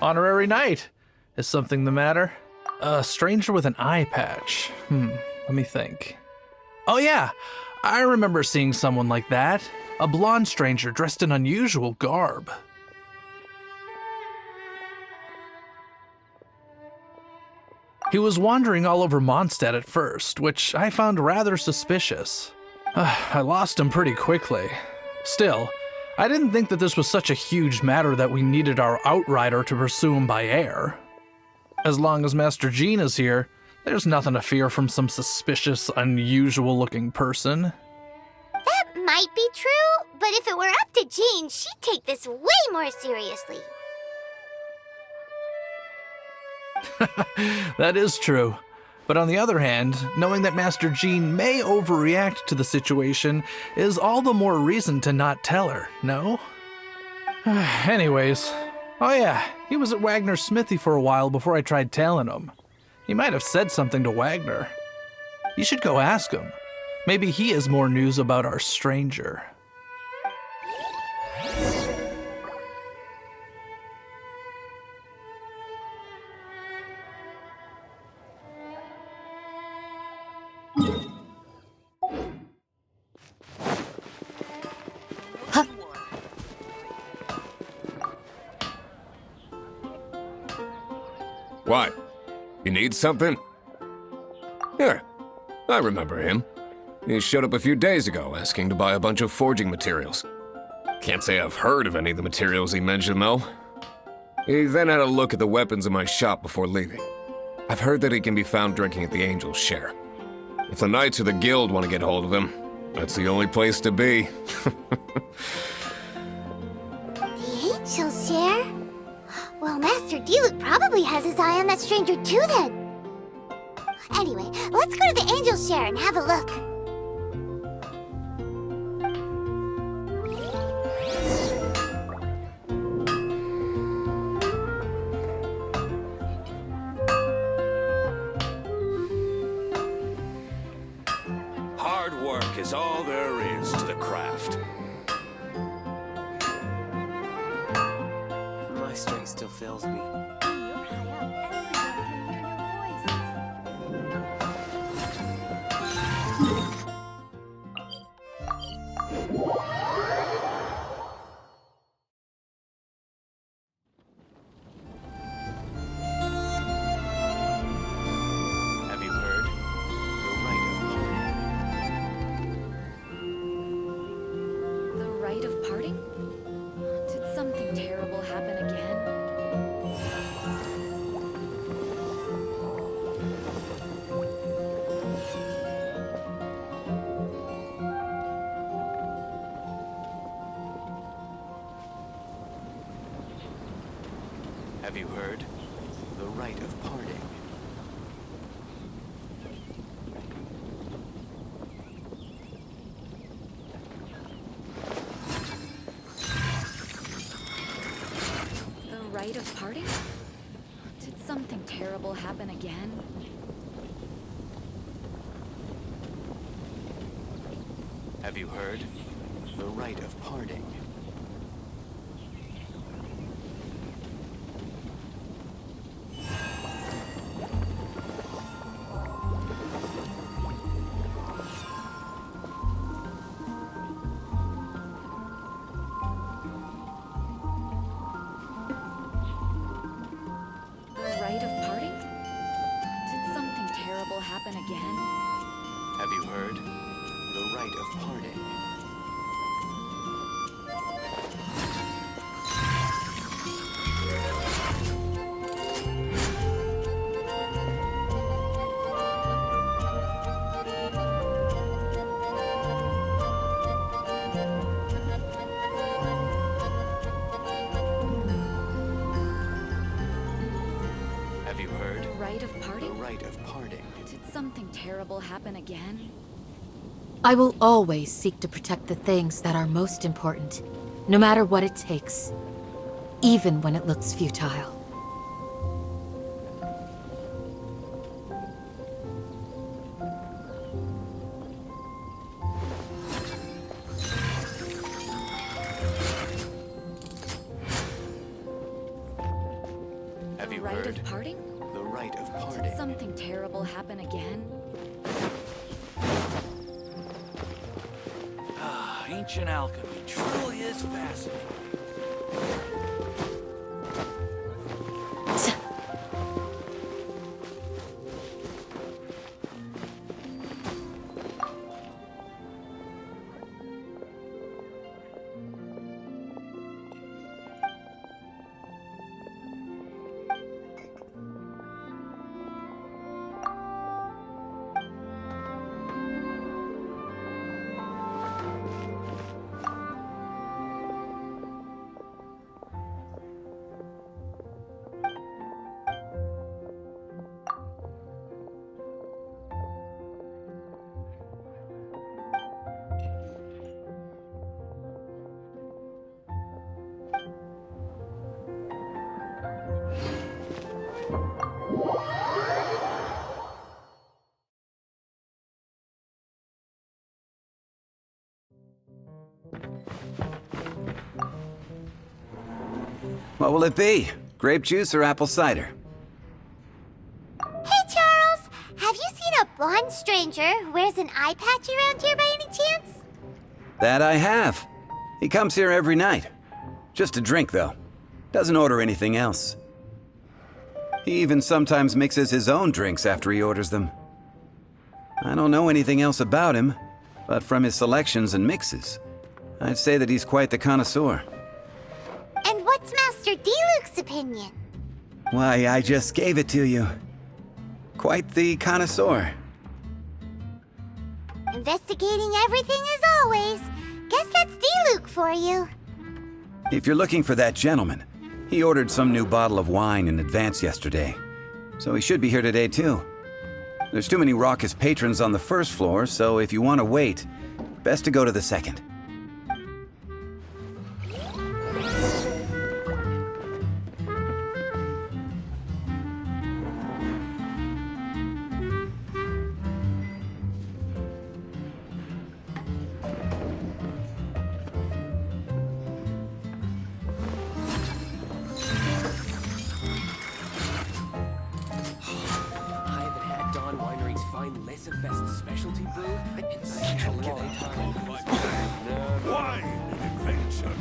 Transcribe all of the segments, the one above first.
Honorary knight. Is something the matter? A stranger with an eye patch. Let me think. Oh yeah, I remember seeing someone like that. A blonde stranger dressed in unusual garb. He was wandering all over Mondstadt at first, which I found rather suspicious. I lost him pretty quickly. Still, I didn't think that this was such a huge matter that we needed our outrider to pursue him by air. As long as Master Jean is here, there's nothing to fear from some suspicious, unusual-looking person. That might be true, but if it were up to Jean, she'd take this way more seriously. That is true. But on the other hand, knowing that Master Jean may overreact to the situation is all the more reason to not tell her, no? Anyways, oh yeah, he was at Wagner's smithy for a while before I tried tailing him. He might have said something to Wagner. You should go ask him. Maybe he has more news about our stranger. What? You need something? Here, I remember him. He showed up a few days ago asking to buy a bunch of forging materials. Can't say I've heard of any of the materials he mentioned, though. He then had a look at the weapons in my shop before leaving. I've heard that he can be found drinking at the Angel's Share. If the Knights or the Guild want to get hold of him, that's the only place to be. The Angel's Share? Well, Master Diluc probably has his eye on that stranger too, then. Anyway, let's go to the Angel's Share and have a look. Hard work is all there is to the craft. My strength still fails me. Have you heard? The rite of parting. The rite of parting? Did something terrible happen again? Have you heard? The rite of parting. The rite of parting? Did something terrible happen again? Have you heard? The rite of parting. The rite of parting? Did something terrible happen again? Have you heard? The rite of parting. Have you heard? The rite of The parting? rite of parting. Did something terrible happen again? I will always seek to protect the things that are most important, no matter what it takes, even when it looks futile. rite heard? of parting? The rite of Did parting. something terrible happen again? Ancient alchemy truly is fascinating. What will it be? Grape juice or apple cider? Hey, Charles! Have you seen a blonde stranger who wears an eye patch around here by any chance? That I have. He comes here every night. Just to drink, though. Doesn't order anything else. He even sometimes mixes his own drinks after he orders them. I don't know anything else about him, but from his selections and mixes, I'd say that he's quite the connoisseur. And what's Master D-Luke's opinion? Why, I just gave it to you. Quite the connoisseur. Investigating everything as always. Guess that's D-Luke for you. If you're looking for that gentleman, he ordered some new bottle of wine in advance yesterday, so he should be here today too. There's too many raucous patrons on the first floor, so if you want to wait, best to go to the second. I haven't had Dawn Winery's fine Lesser-Fest specialty brew in such a long time. Wine and adventure.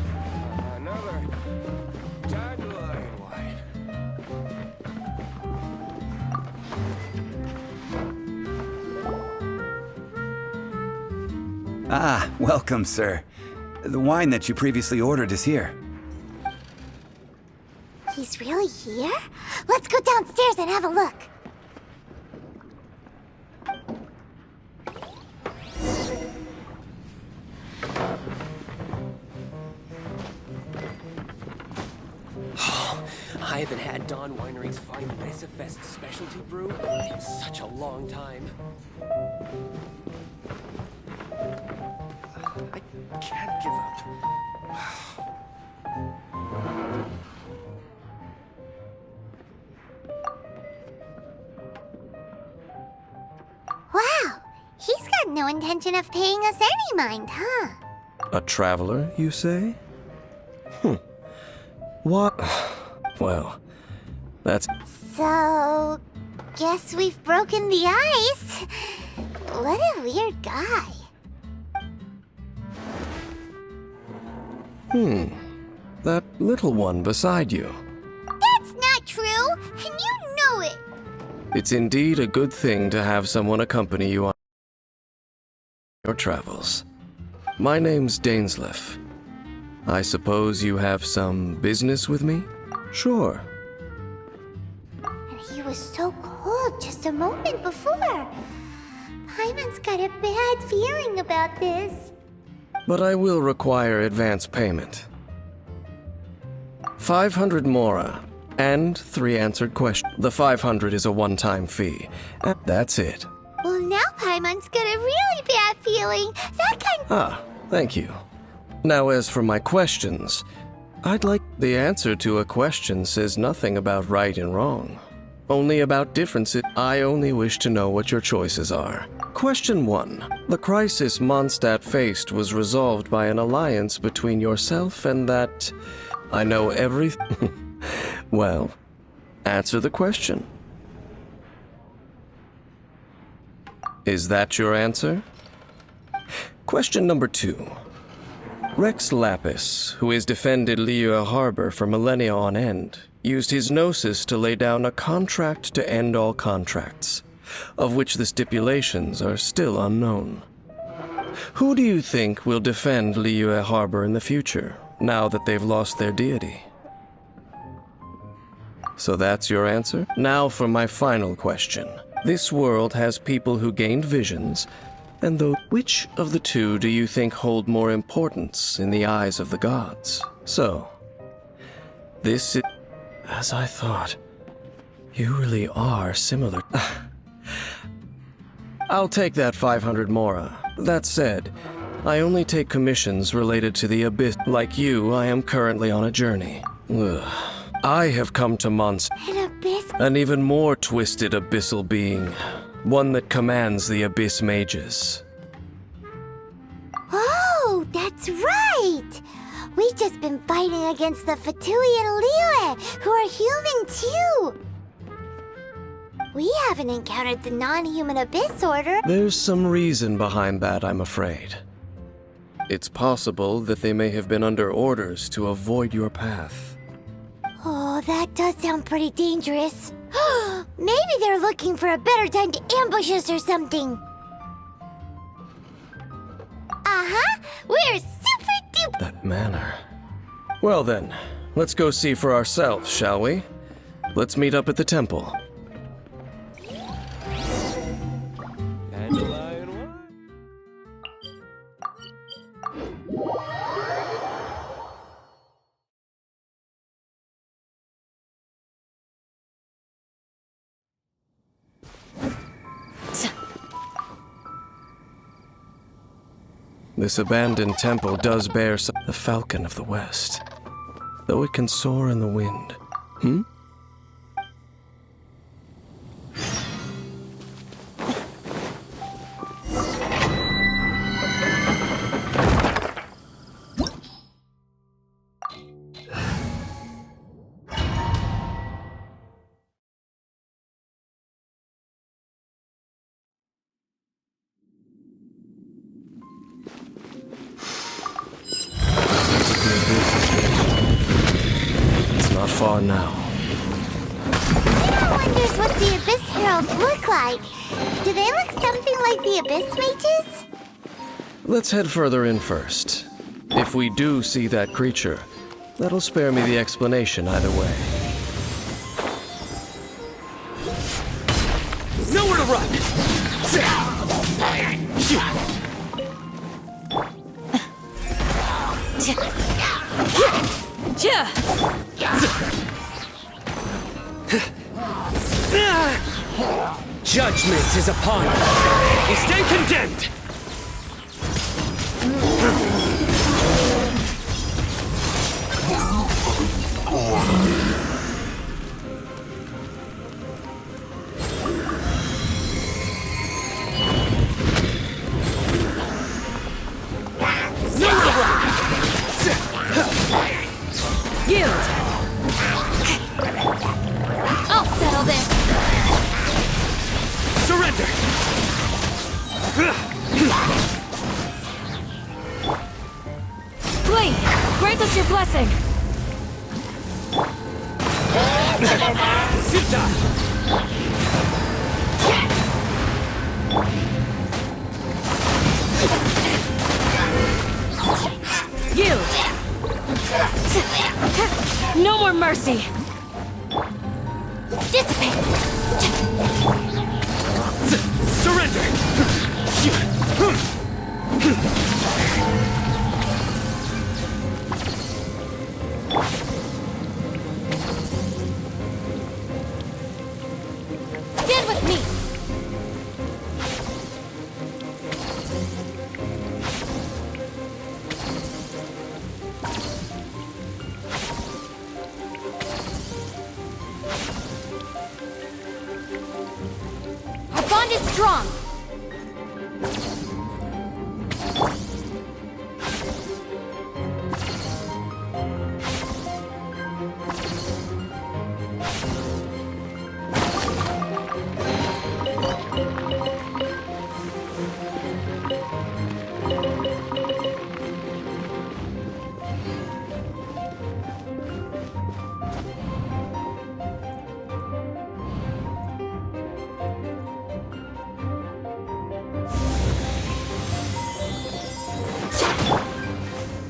Another dandelion wine. Ah, welcome, sir. The wine that you previously ordered is here. He's really here? Let's go downstairs and have a look. I haven't had Dawn Winery's fine Lesser-Fest specialty brew in such a long time. I can't give up. Wow, he's got no intention of paying us any mind, huh? A traveler, you say? What? Well, that's... So, guess we've broken the ice. What a weird guy. that little one beside you. That's not true, and you know it. It's indeed a good thing to have someone accompany you on your travels. My name's Dainsleif. I suppose you have some business with me? Sure. And he was so cold just a moment before. Paimon's got a bad feeling about this. But I will require advance payment. 500 mora, and 3 answered questions. The 500 is a one-time fee. And that's it. Well, now Paimon's got a really bad feeling. That kind... Ah, thank you. Now as for my questions, I'd like... The answer to a question says nothing about right and wrong. Only about differences. I only wish to know what your choices are. Question 1. The crisis Mondstadt faced was resolved by an alliance between yourself and that... I know everything... Well, Answer the question. Is that your answer? Question number 2. Rex Lapis, who has defended Liyue Harbor for millennia on end, used his gnosis to lay down a contract to end all contracts, of which the stipulations are still unknown. Who do you think will defend Liyue Harbor in the future, now that they've lost their deity? So that's your answer? Now for my final question. This world has people who gained visions, and which of the two do you think hold more importance in the eyes of the gods? So, this is... As I thought, you really are similar. I'll take that 500 mora. That said, I only take commissions related to the abyss. Like you, I am currently on a journey. Ugh. I have come to Monst, An abyss? an even more twisted abyssal being, one that commands the abyss mages. Oh, that's right! We've just been fighting against the Fatui and Liyue, who are human too! We haven't encountered the non-human Abyss Order. There's some reason behind that, I'm afraid. It's possible that they may have been under orders to avoid your path. Oh, that does sound pretty dangerous. Maybe they're looking for a better time to ambush us or something. Uh-huh, we're super duper. That manner. Well then, let's go see for ourselves, shall we? Let's meet up at the temple. This abandoned temple does bear the Falcon of the West, though it can soar in the wind. Not far now. Peter wonders what the Abyss Heralds look like. Do they look something like the Abyss Mages? Let's head further in first. If we do see that creature, that'll spare me the explanation either way. Nowhere to run! Judgment is upon you. You stand condemned. Yield! I'll settle this! Surrender! Flee! Grant us your blessing! Sita! Yield! No more mercy! Dissipate! Surrender! Stand with me! Our bond is strong!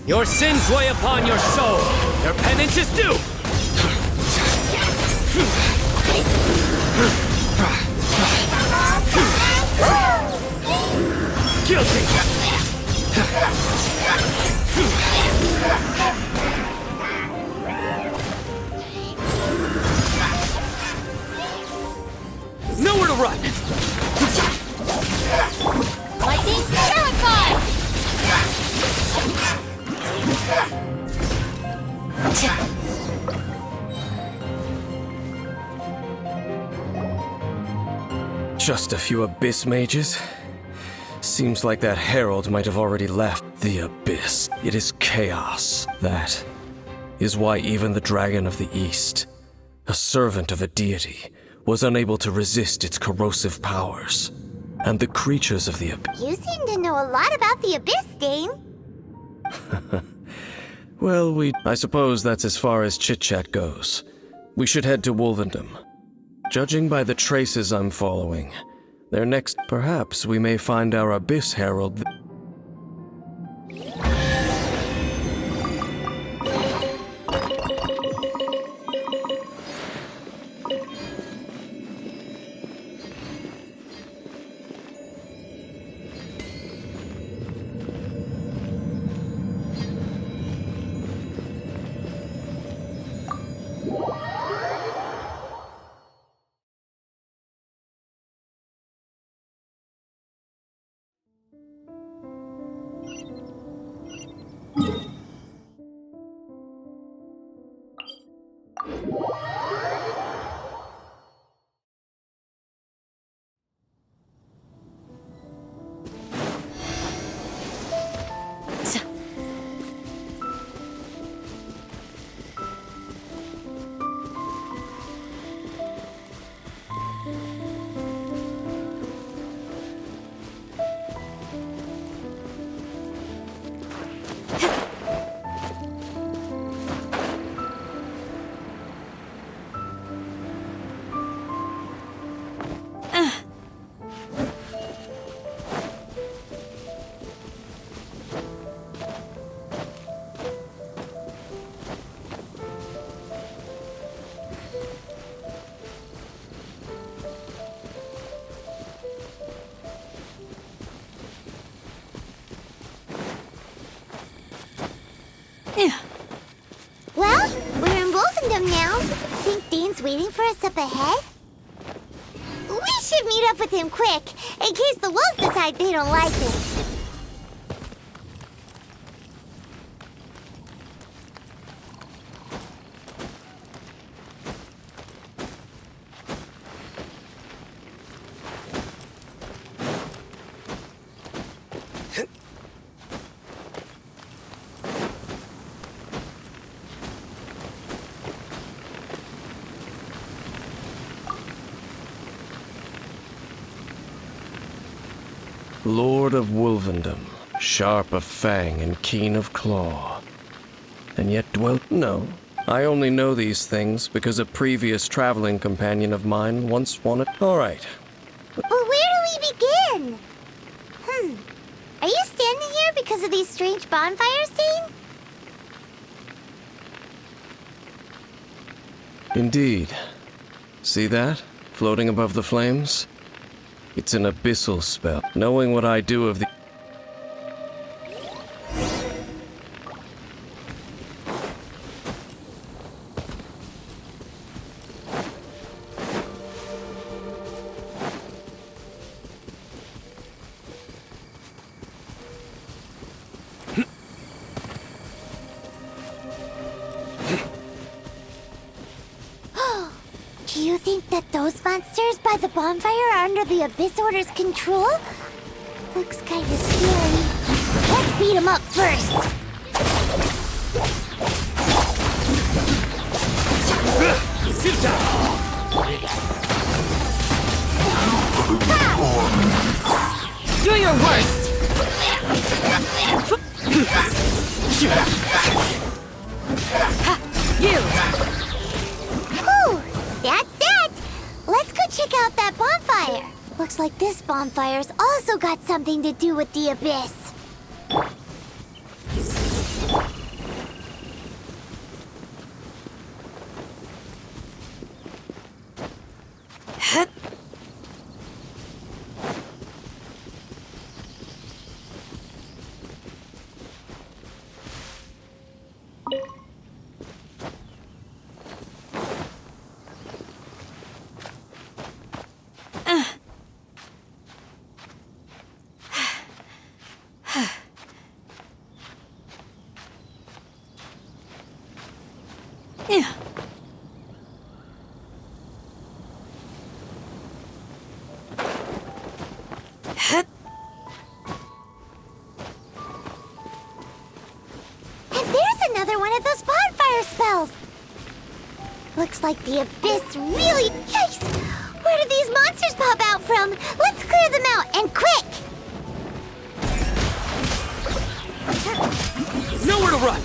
Your sins weigh upon your soul. Their penance is due. Guilty. Nowhere to run. Lightning, terrified! Just a few Abyss mages? Seems like that herald might have already left the Abyss. It is chaos. That is why even the Dragon of the East, a servant of a deity, was unable to resist its corrosive powers. And the creatures of the Abyss. You seem to know a lot about the Abyss, Dane. Well, I suppose that's as far as chit-chat goes. We should head to Wolvendom. Judging by the traces I'm following, their next, perhaps we may find our Abyss Herald. Well, we're in Wolfendom now. Think Dane's waiting for us up ahead? We should meet up with him quick, in case the wolves decide they don't like it. Lord of Wolvendom, sharp of fang and keen of claw. And yet no. I only know these things because a previous traveling companion of mine once wanted. All right. But where do we begin? Are you standing here because of these strange bonfires, Dane? Indeed. See that? Floating above the flames? It's an abyssal spell. Knowing what I do of the... Do you think that those monsters by the bonfire are under the Abyss Order's control? Looks kind of scary. Let's beat them up first. Do your worst! Whew, that's that. Let's go check out that bonfire. Looks like this bonfire's also got something to do with the Abyss. And there's another one of those bonfire spells! Looks like the abyss really... Yikes! Where did these monsters pop out from? Let's clear them out, and quick! Nowhere to run!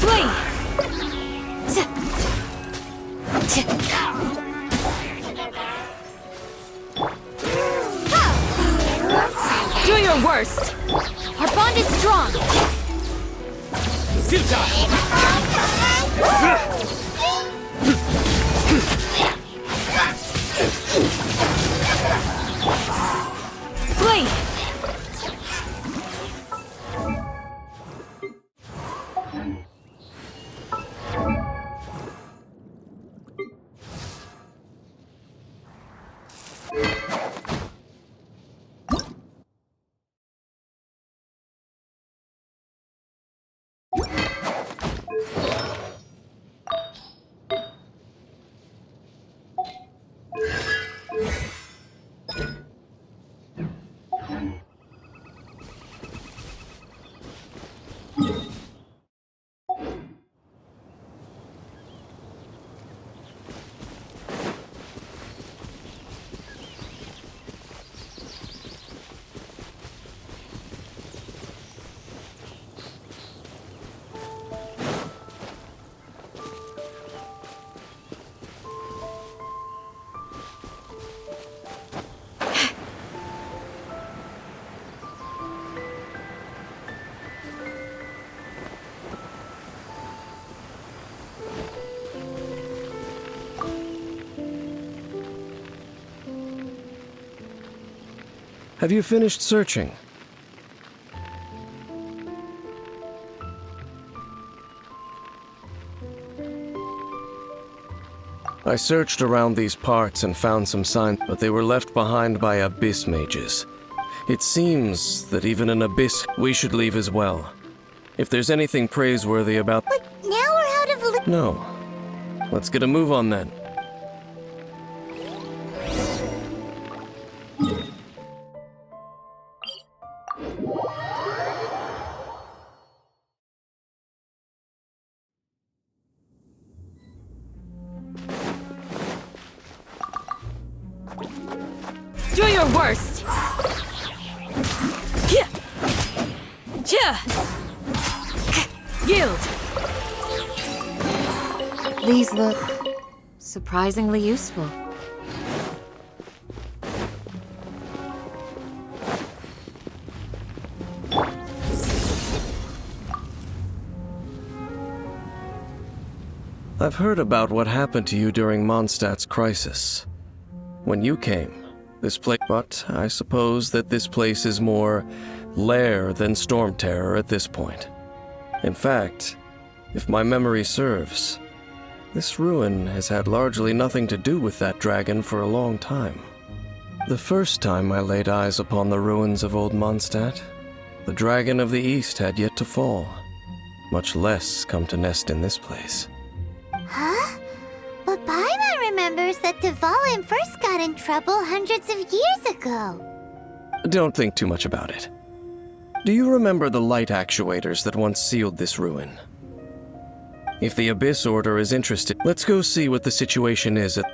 Flee! Do your worst! Our bond is strong! Flee! Have you finished searching? I searched around these parts and found some signs, but they were left behind by abyss mages. It seems that even an abyss we should leave as well. If there's anything praiseworthy about... But now we're out of... No. Let's get a move on then. Do your worst! Yield! These look surprisingly useful. I've heard about what happened to you during Mondstadt's crisis. When you came, this place... But I suppose that this place is more lair than storm terror at this point. In fact, if my memory serves, this ruin has had largely nothing to do with that dragon for a long time. The first time I laid eyes upon the ruins of old Mondstadt, the dragon of the East had yet to fall, much less come to nest in this place. Huh? But Paimon remembers that Dvalin first got in trouble hundreds of years ago. Don't think too much about it. Do you remember the light actuators that once sealed this ruin? If the Abyss Order is interested, let's go see what the situation is at...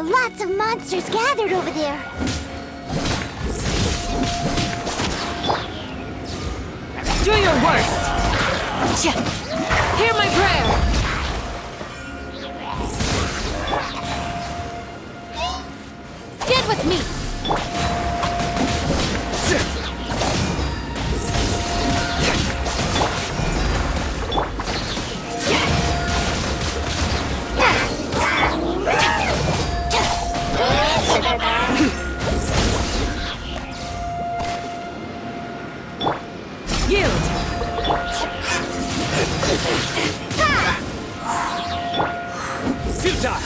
are lots of monsters gathered over there. Do your worst! Hear my prayer! Stand with me! Yield! Futile!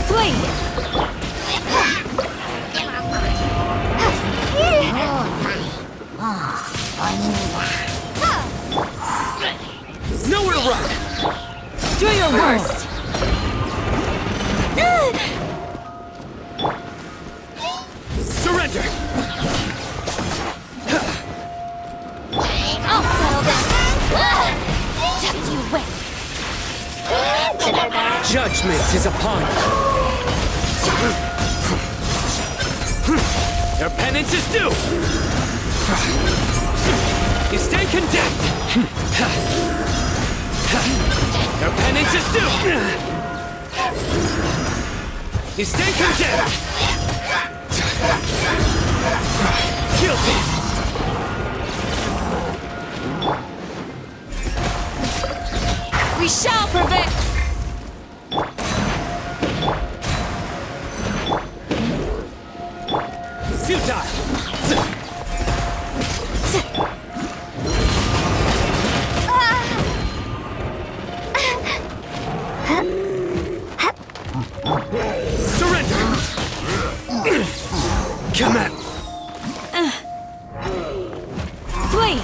Flee! Nowhere to run! Do your worst! Surrender! I'll settle this! Just you wait! Judgment is upon you! Your penance is due! You stand condemned! Your penance is due! You stand condemned! Guilty! We shall prevail! Futile! Surrender! Come at! Flee!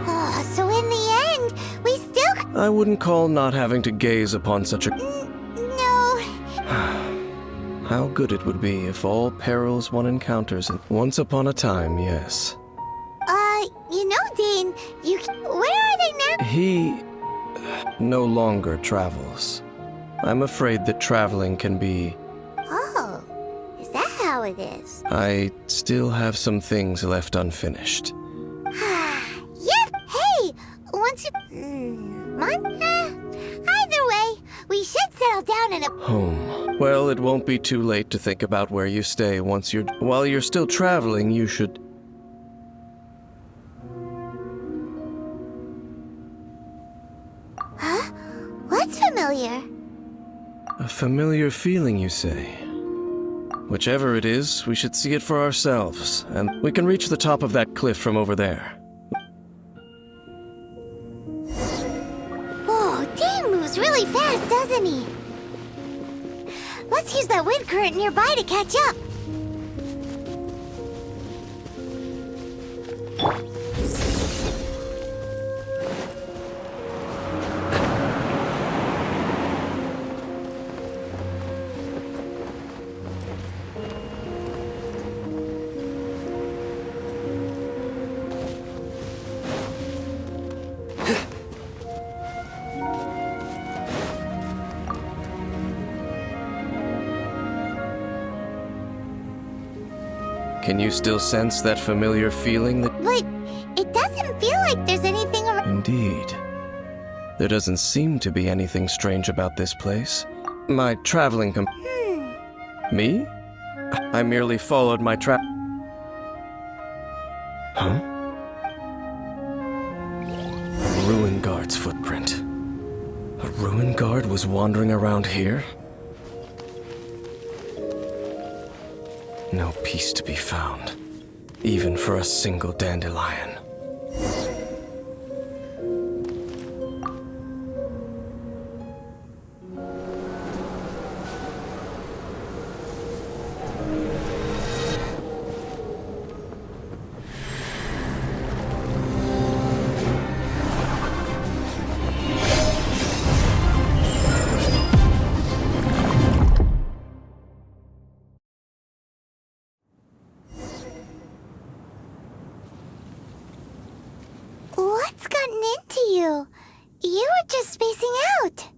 Oh, so in the end, we still... I wouldn't call not having to gaze upon such a... No. How good it would be if all perils one encounters... Once upon a time, yes. You know, Dane, where are they now? He... no longer travels. I'm afraid that traveling can be... Oh, is that how it is? I still have some things left unfinished. Yep. Hey, once you... either way, we should settle down in a... Home. Well, it won't be too late to think about where you stay once you're... While you're still traveling, you should... Huh? What's familiar? A familiar feeling, you say? Whichever it is, we should see it for ourselves, and we can reach the top of that cliff from over there. Whoa, Dane moves really fast, doesn't he? Let's use that wind current nearby to catch up. Can you still sense that familiar feeling that... But it doesn't feel like there's anything around. Indeed. There doesn't seem to be anything strange about this place. My traveling Me? I merely followed my trap. Huh? A ruin guard's footprint. A ruin guard was wandering around here? No peace to be found, even for a single dandelion. What's gotten into you? You were just spacing out.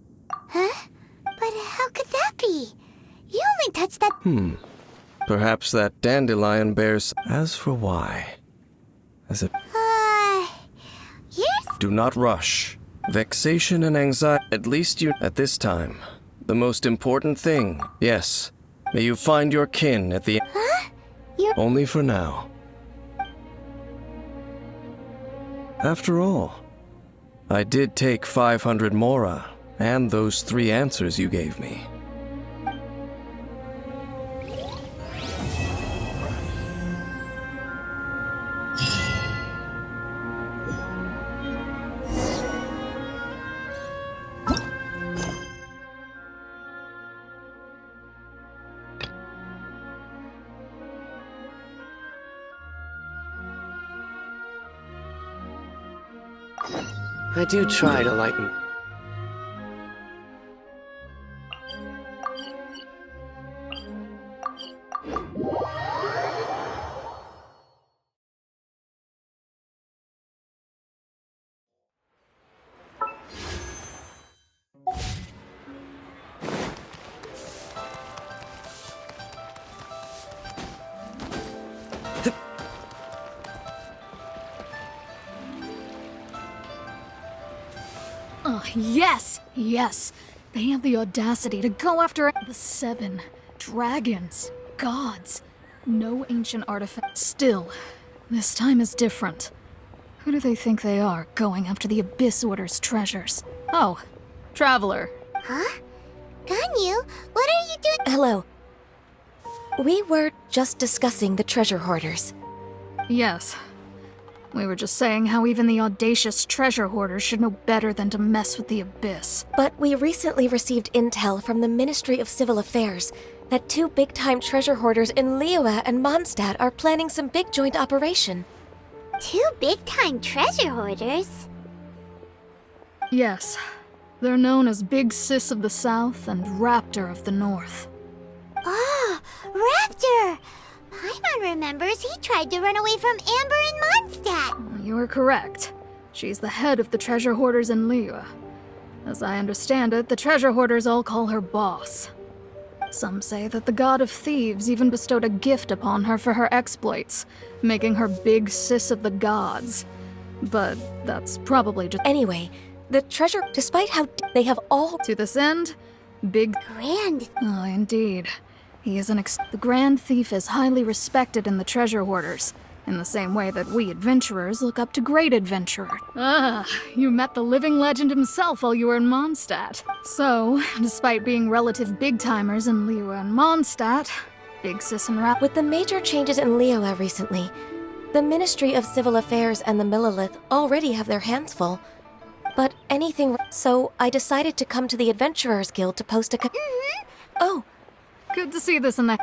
Huh? But how could that be? You only touched that... Perhaps that dandelion bears. As for why? As it. You're... Do not rush. Vexation and anxiety. At least you. At this time. The most important thing. Yes. May you find your kin at the. Huh? You're... Only for now. After all, I did take 500 mora and those 3 answers you gave me. I do try to lighten. Oh, yes! Yes! They have the audacity to go after the 7 dragons, gods. No ancient artifact. Still, this time is different. Who do they think they are, going after the Abyss Order's treasures? Oh, Traveler. Huh? Ganyu, what are you doing? Hello. We were just discussing the treasure hoarders. Yes. We were just saying how even the audacious treasure hoarders should know better than to mess with the Abyss. But we recently received intel from the Ministry of Civil Affairs that 2 big-time treasure hoarders in Liyue and Mondstadt are planning some big joint operation. 2 big-time treasure hoarders? Yes. They're known as Big Sis of the South and Raptor of the North. Oh, Raptor! Paimon remembers he tried to run away from Amber in Mondstadt. You are correct. She's the head of the treasure hoarders in Liyue. As I understand it, the treasure hoarders all call her boss. Some say that the god of thieves even bestowed a gift upon her for her exploits, making her Big Sis of the gods. But that's probably just... Anyway, the treasure, despite how they have all... To this end, Big... Grand... Oh, indeed. He is the Grand Thief is highly respected in the treasure hoarders, in the same way that we adventurers look up to great adventurers. Ah, you met the living legend himself while you were in Mondstadt. So, despite being relative big-timers in Liyue and Mondstadt, Big Sis and Rap... With the major changes in Liyue recently, the Ministry of Civil Affairs and the Millelith already have their hands full. But anything... So, I decided to come to the Adventurers Guild to post a... Oh. Good to see this in the...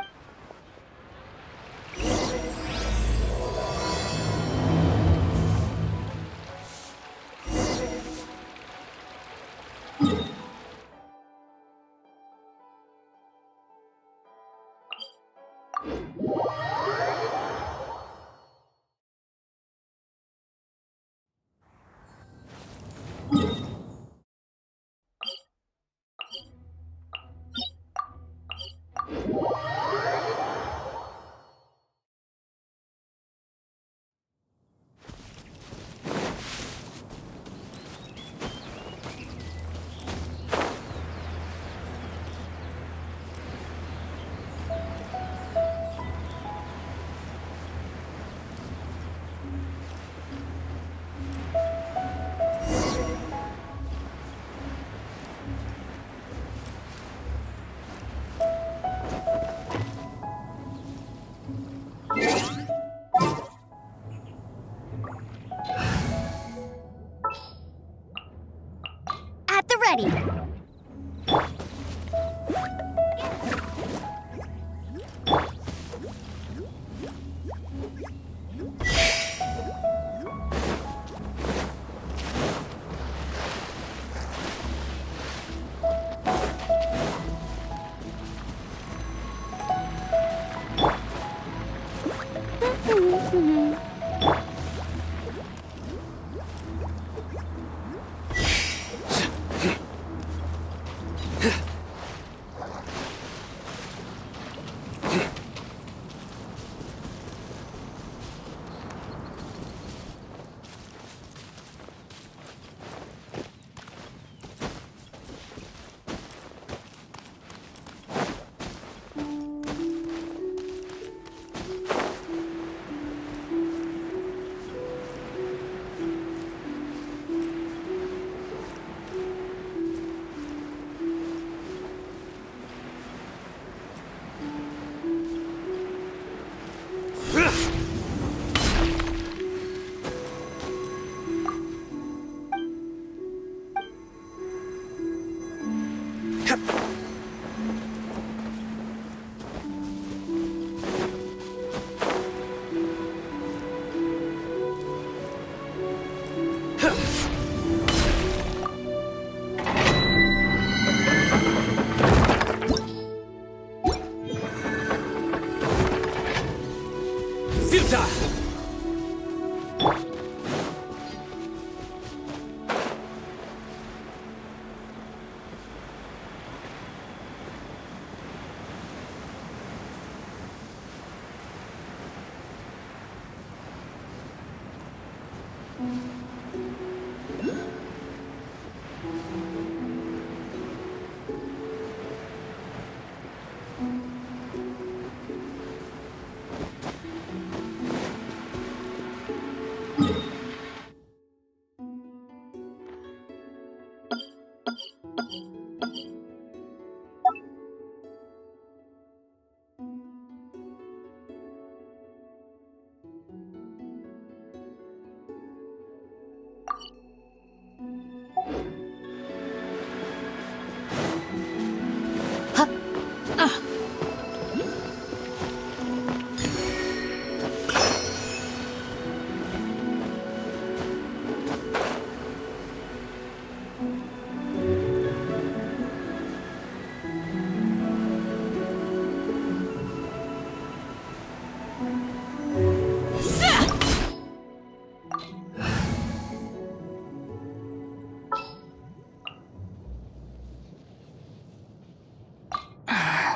At the ready.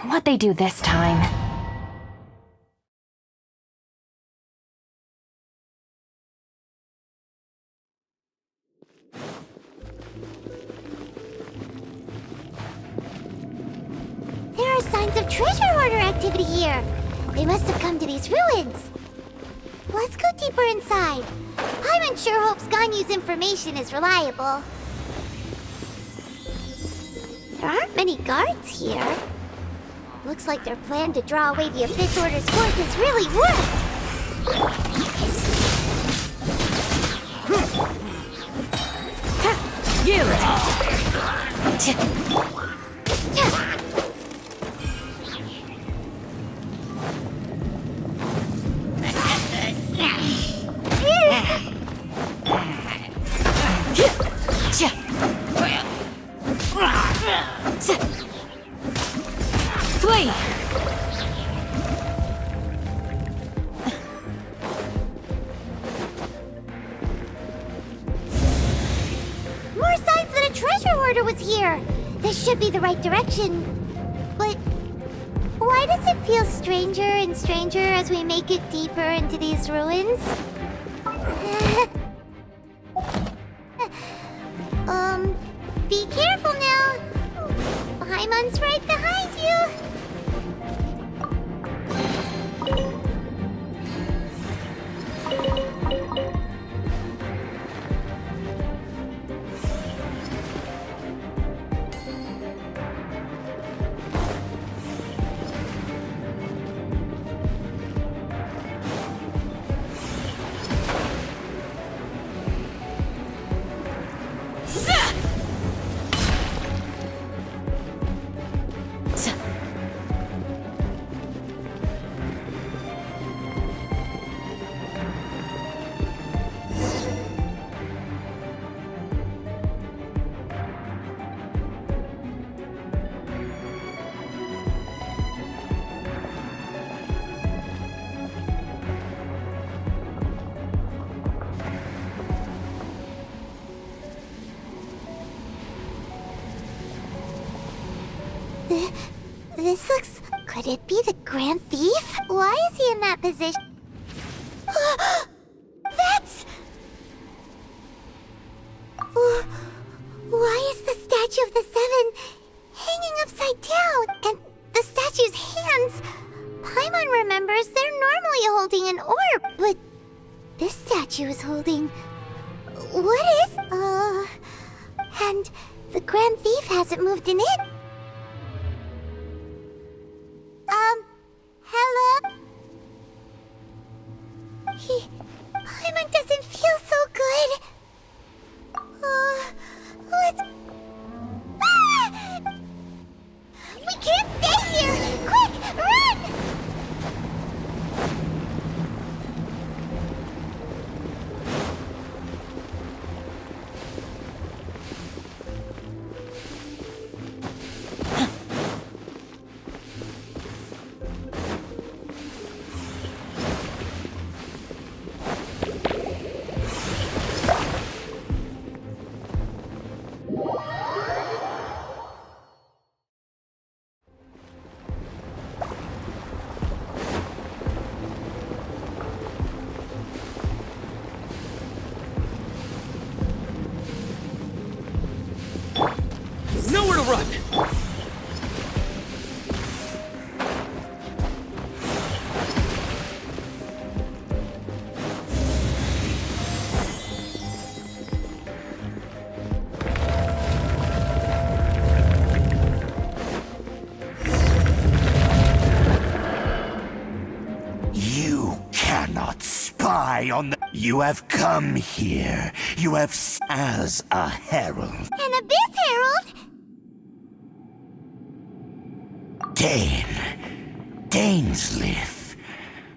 What'd they do this time? There are signs of treasure hoarder activity here. They must have come to these ruins. Let's go deeper inside. Paimon sure hopes Ganyu's information is reliable. There aren't many guards here. Looks like their plan to draw away the Abyss Order's forces really worked. Flee! More signs that a treasure hoarder was here. This should be the right direction. But why does it feel stranger and stranger as we make it deeper into these ruins? Be careful now. Paimon's right behind you. This looks... Could it be the Grand Thief? Why is he in that position? That's... Why is the statue of the Seven hanging upside down? And the statue's hands... Paimon remembers they're normally holding an orb, but... This statue is holding... What is... And the Grand Thief hasn't moved in it? Hello? Paimon doesn't feel so good. Let's... run! You cannot spy on the... You have come here. You have as a herald. An abyss herald? Dainsleif.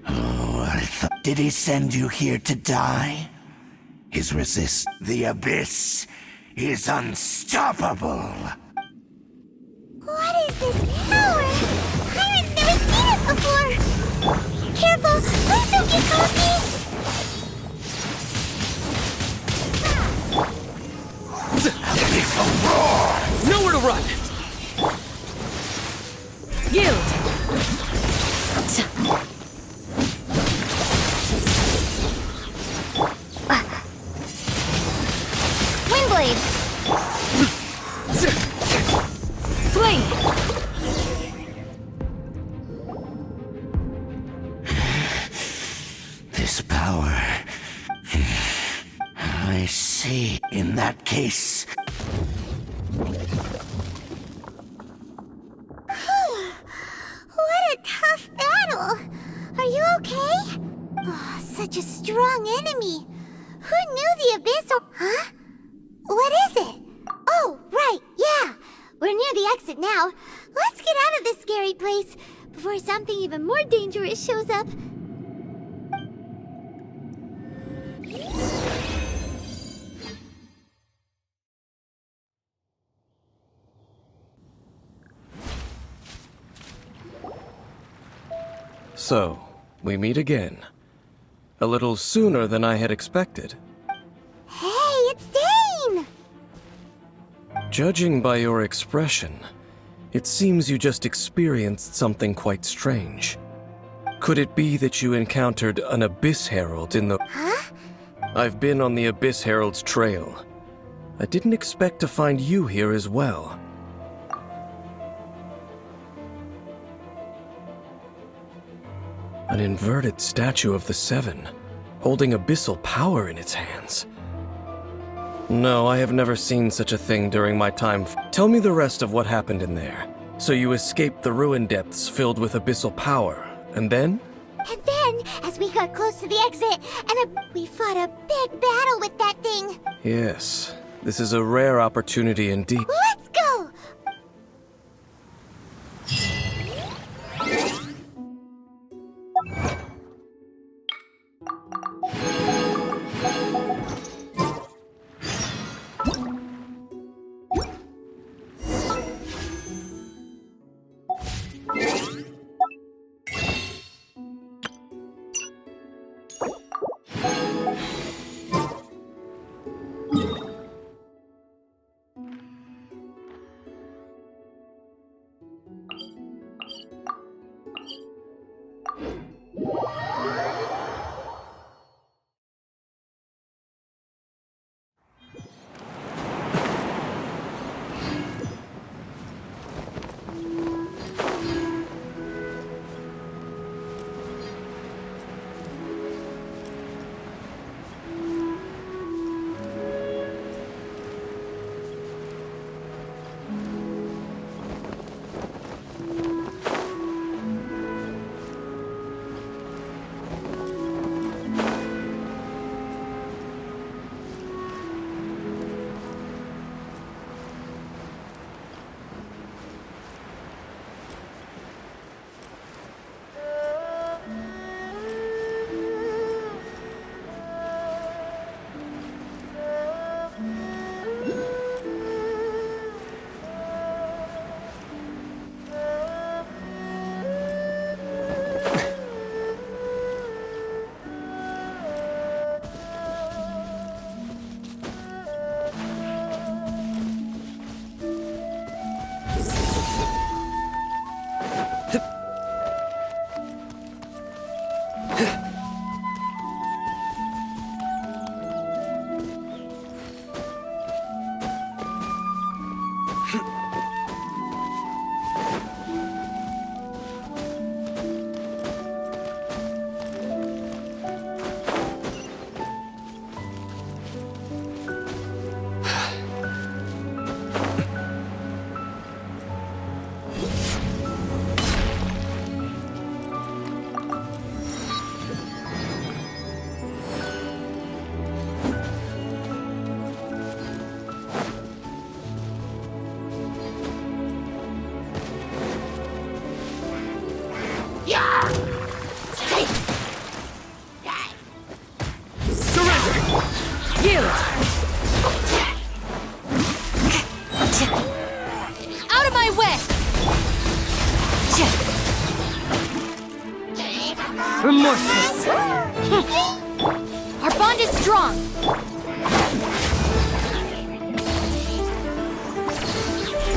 Oh, I thought... Did he send you here to die? His resist... The abyss is unstoppable. What is this power? Pirate's never seen it before! Careful! Please don't get cocky! Nowhere to run! Yield! Windblade! Flee! This power... I see. In that case... What a tough battle! Are you okay? Oh, such a strong enemy! Who knew the abyss or... Huh? What is it? Oh, right, yeah! We're near the exit now. Let's get out of this scary place before something even more dangerous shows up. So, we meet again. A little sooner than I had expected. Hey, it's Dane! Judging by your expression, it seems you just experienced something quite strange. Could it be that you encountered an Abyss Herald in the... Huh? I've been on the Abyss Herald's trail. I didn't expect to find you here as well. An inverted statue of the Seven, holding abyssal power in its hands. No, I have never seen such a thing during my time. Tell me the rest of what happened in there. So you escaped the ruin depths filled with abyssal power, and then? And then, as we got close to the exit, we fought a big battle with that thing. Yes, this is a rare opportunity indeed. Let's go!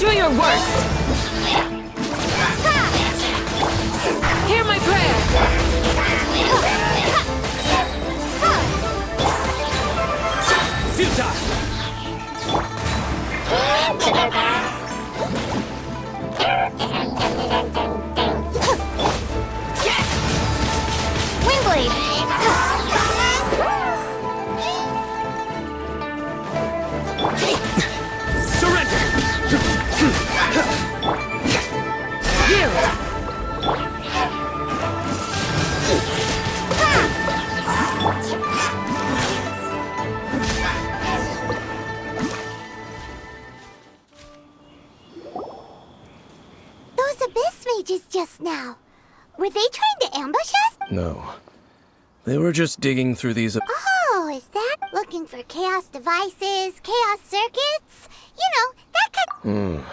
Do your worst! Hear my prayer! Windblade! Surrender! Those abyss mages just now. Were they trying to ambush us? No. They were just digging through these. Oh, is that looking for chaos devices, chaos circuits? You know, that kind.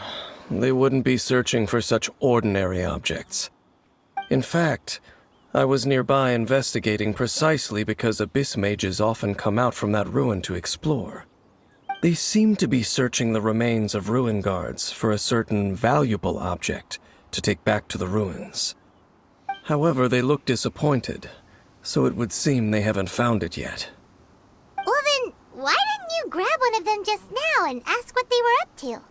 They wouldn't be searching for such ordinary objects. In fact, I was nearby investigating precisely because abyss mages often come out from that ruin to explore. They seem to be searching the remains of ruin guards for a certain valuable object to take back to the ruins. However, they look disappointed, so it would seem they haven't found it yet. Well then, why didn't you grab one of them just now and ask what they were up to?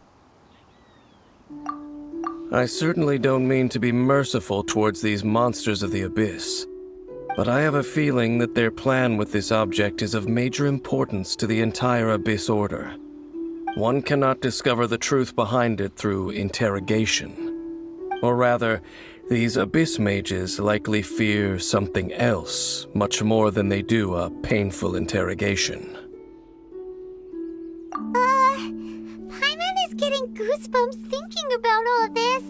I certainly don't mean to be merciful towards these monsters of the abyss, but I have a feeling that their plan with this object is of major importance to the entire Abyss Order. One cannot discover the truth behind it through interrogation. Or rather, these Abyss mages likely fear something else much more than they do a painful interrogation. Paimon is getting goosebumps thinking about all this.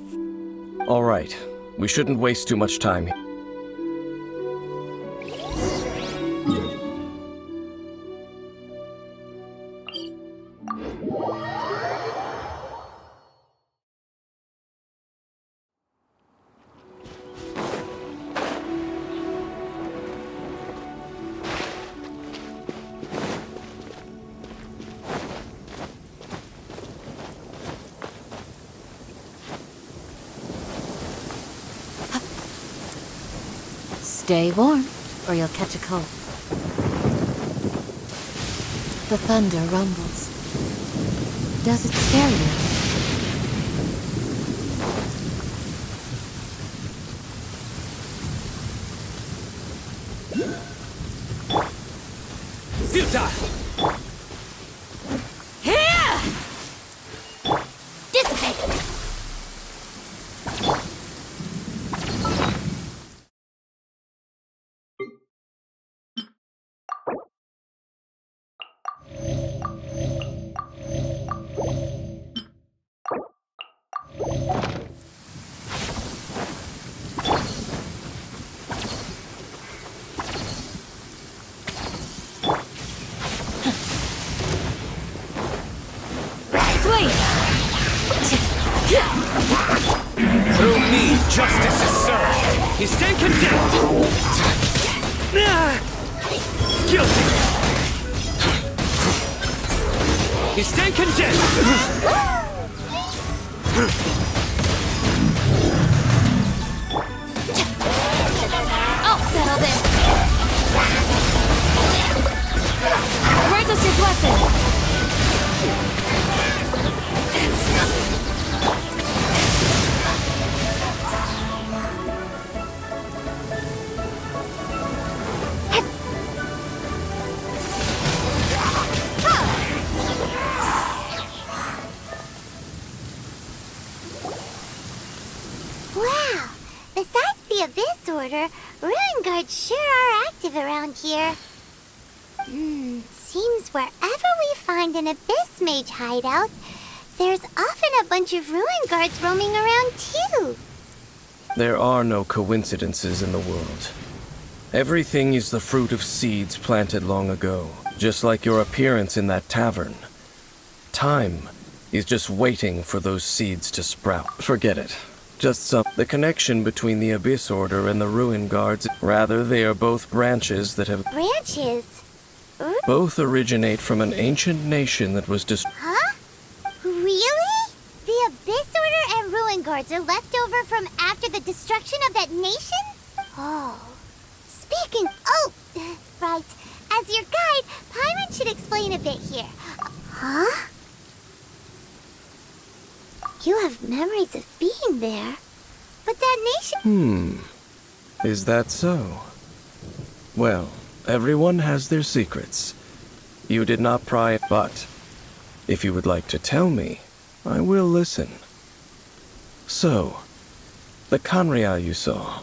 All right, we shouldn't waste too much time. Stay warm, or you'll catch a cold. The thunder rumbles. Does it scare you? Futile! Here! Dissipate! Through me, justice is served. You stand condemned. Guilty. You stand condemned. I'll settle this! Grant us your blessing! Wow! Besides the Abyss Order, Ruin Guards sure are active around here. Seems wherever we find an Abyss Mage hideout, there's often a bunch of Ruin Guards roaming around too. There are no coincidences in the world. Everything is the fruit of seeds planted long ago, just like your appearance in that tavern. Time is just waiting for those seeds to sprout. Forget it. The connection between the Abyss Order and the Ruin Guards. Rather, they are both branches that have... Branches? Both originate from an ancient nation that was Huh? Really? The gourds are left over from after the destruction of that nation? Oh. Speaking... Oh! Right. As your guide, Paimon should explain a bit here. Huh? You have memories of being there. But that nation... Is that so? Well, everyone has their secrets. You did not pry it, but if you would like to tell me, I will listen. So, the Khaenri'ah you saw.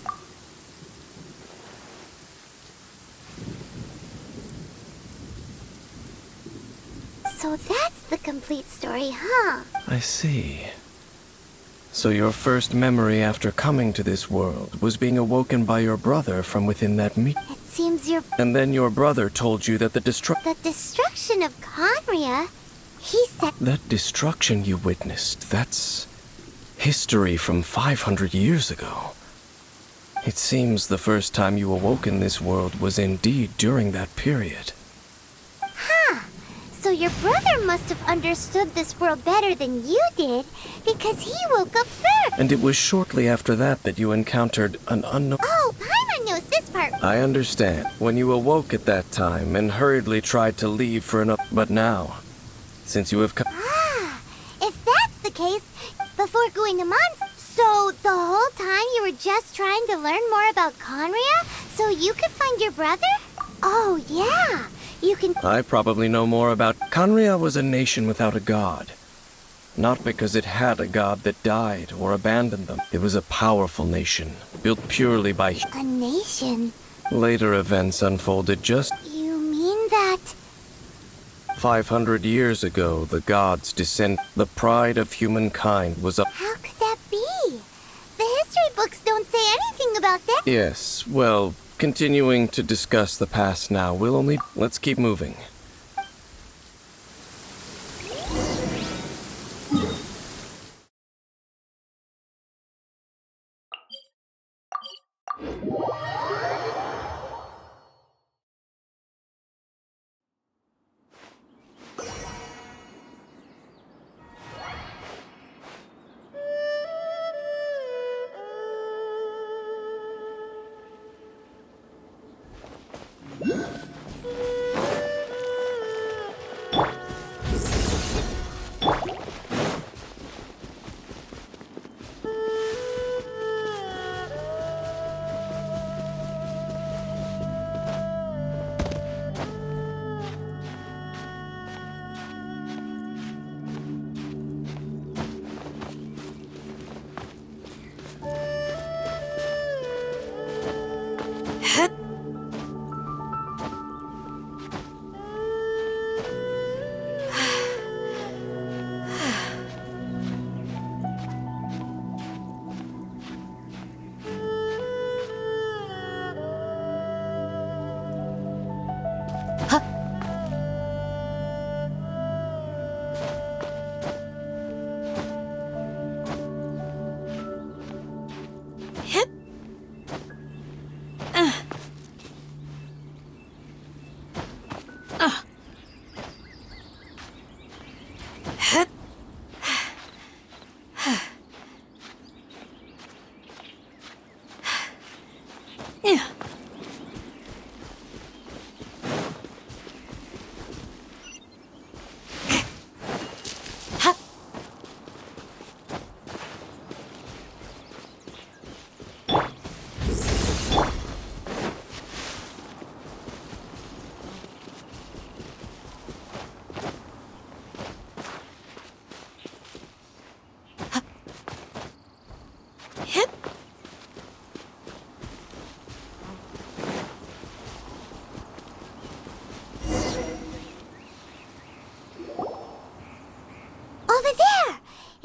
So that's the complete story, huh? I see. So your first memory after coming to this world was being awoken by your brother from within that meat. It seems your... And then your brother told you that the destruction of Khaenri'ah, he said... That destruction you witnessed, that's history from 500 years ago. It seems the first time you awoke in this world was indeed during that period. Huh. So your brother must have understood this world better than you did, because he woke up first. And it was shortly after that that you encountered an unknown... Oh, Paimon knows this part. I understand. When you awoke at that time and hurriedly tried to leave for an... But now, since you have come... Ah, if that's the case, before going to Mons... So the whole time you were just trying to learn more about Khaenri'ah so you could find your brother? Oh, yeah. You can... I probably know more about... Khaenri'ah was a nation without a god. Not because it had a god that died or abandoned them. It was a powerful nation, built purely by... A nation? Later events unfolded just... You mean that... 500 years ago, the gods descend... The pride of humankind was up... How could that be? The history books don't say anything about that. Yes, well... Continuing to discuss the past now, we'll only... Let's keep moving.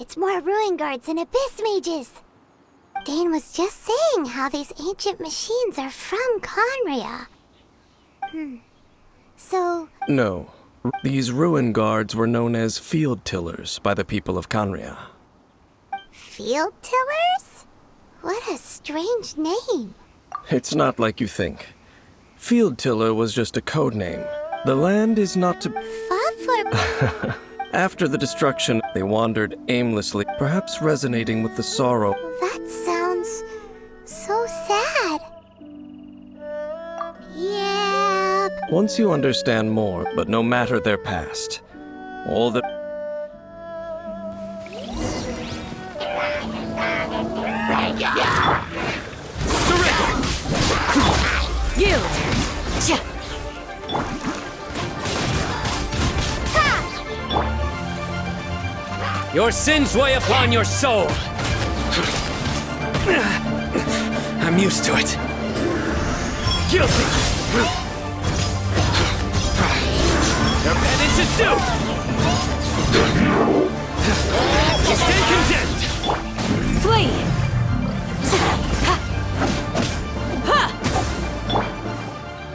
It's more ruin guards and abyss mages. Dane was just saying how these ancient machines are from Khaenri'ah. So... No. These ruin guards were known as field tillers by the people of Khaenri'ah. Field tillers? What a strange name. It's not like you think. Field tiller was just a code name. The land is not to... After the destruction, they wandered aimlessly, perhaps resonating with the sorrow. That sounds so sad. Yeah. Once you understand more, but no matter their past, all that... Yield! Your sins weigh upon your soul. I'm used to it. Guilty! Your penance is due! You stand condemned! Flee!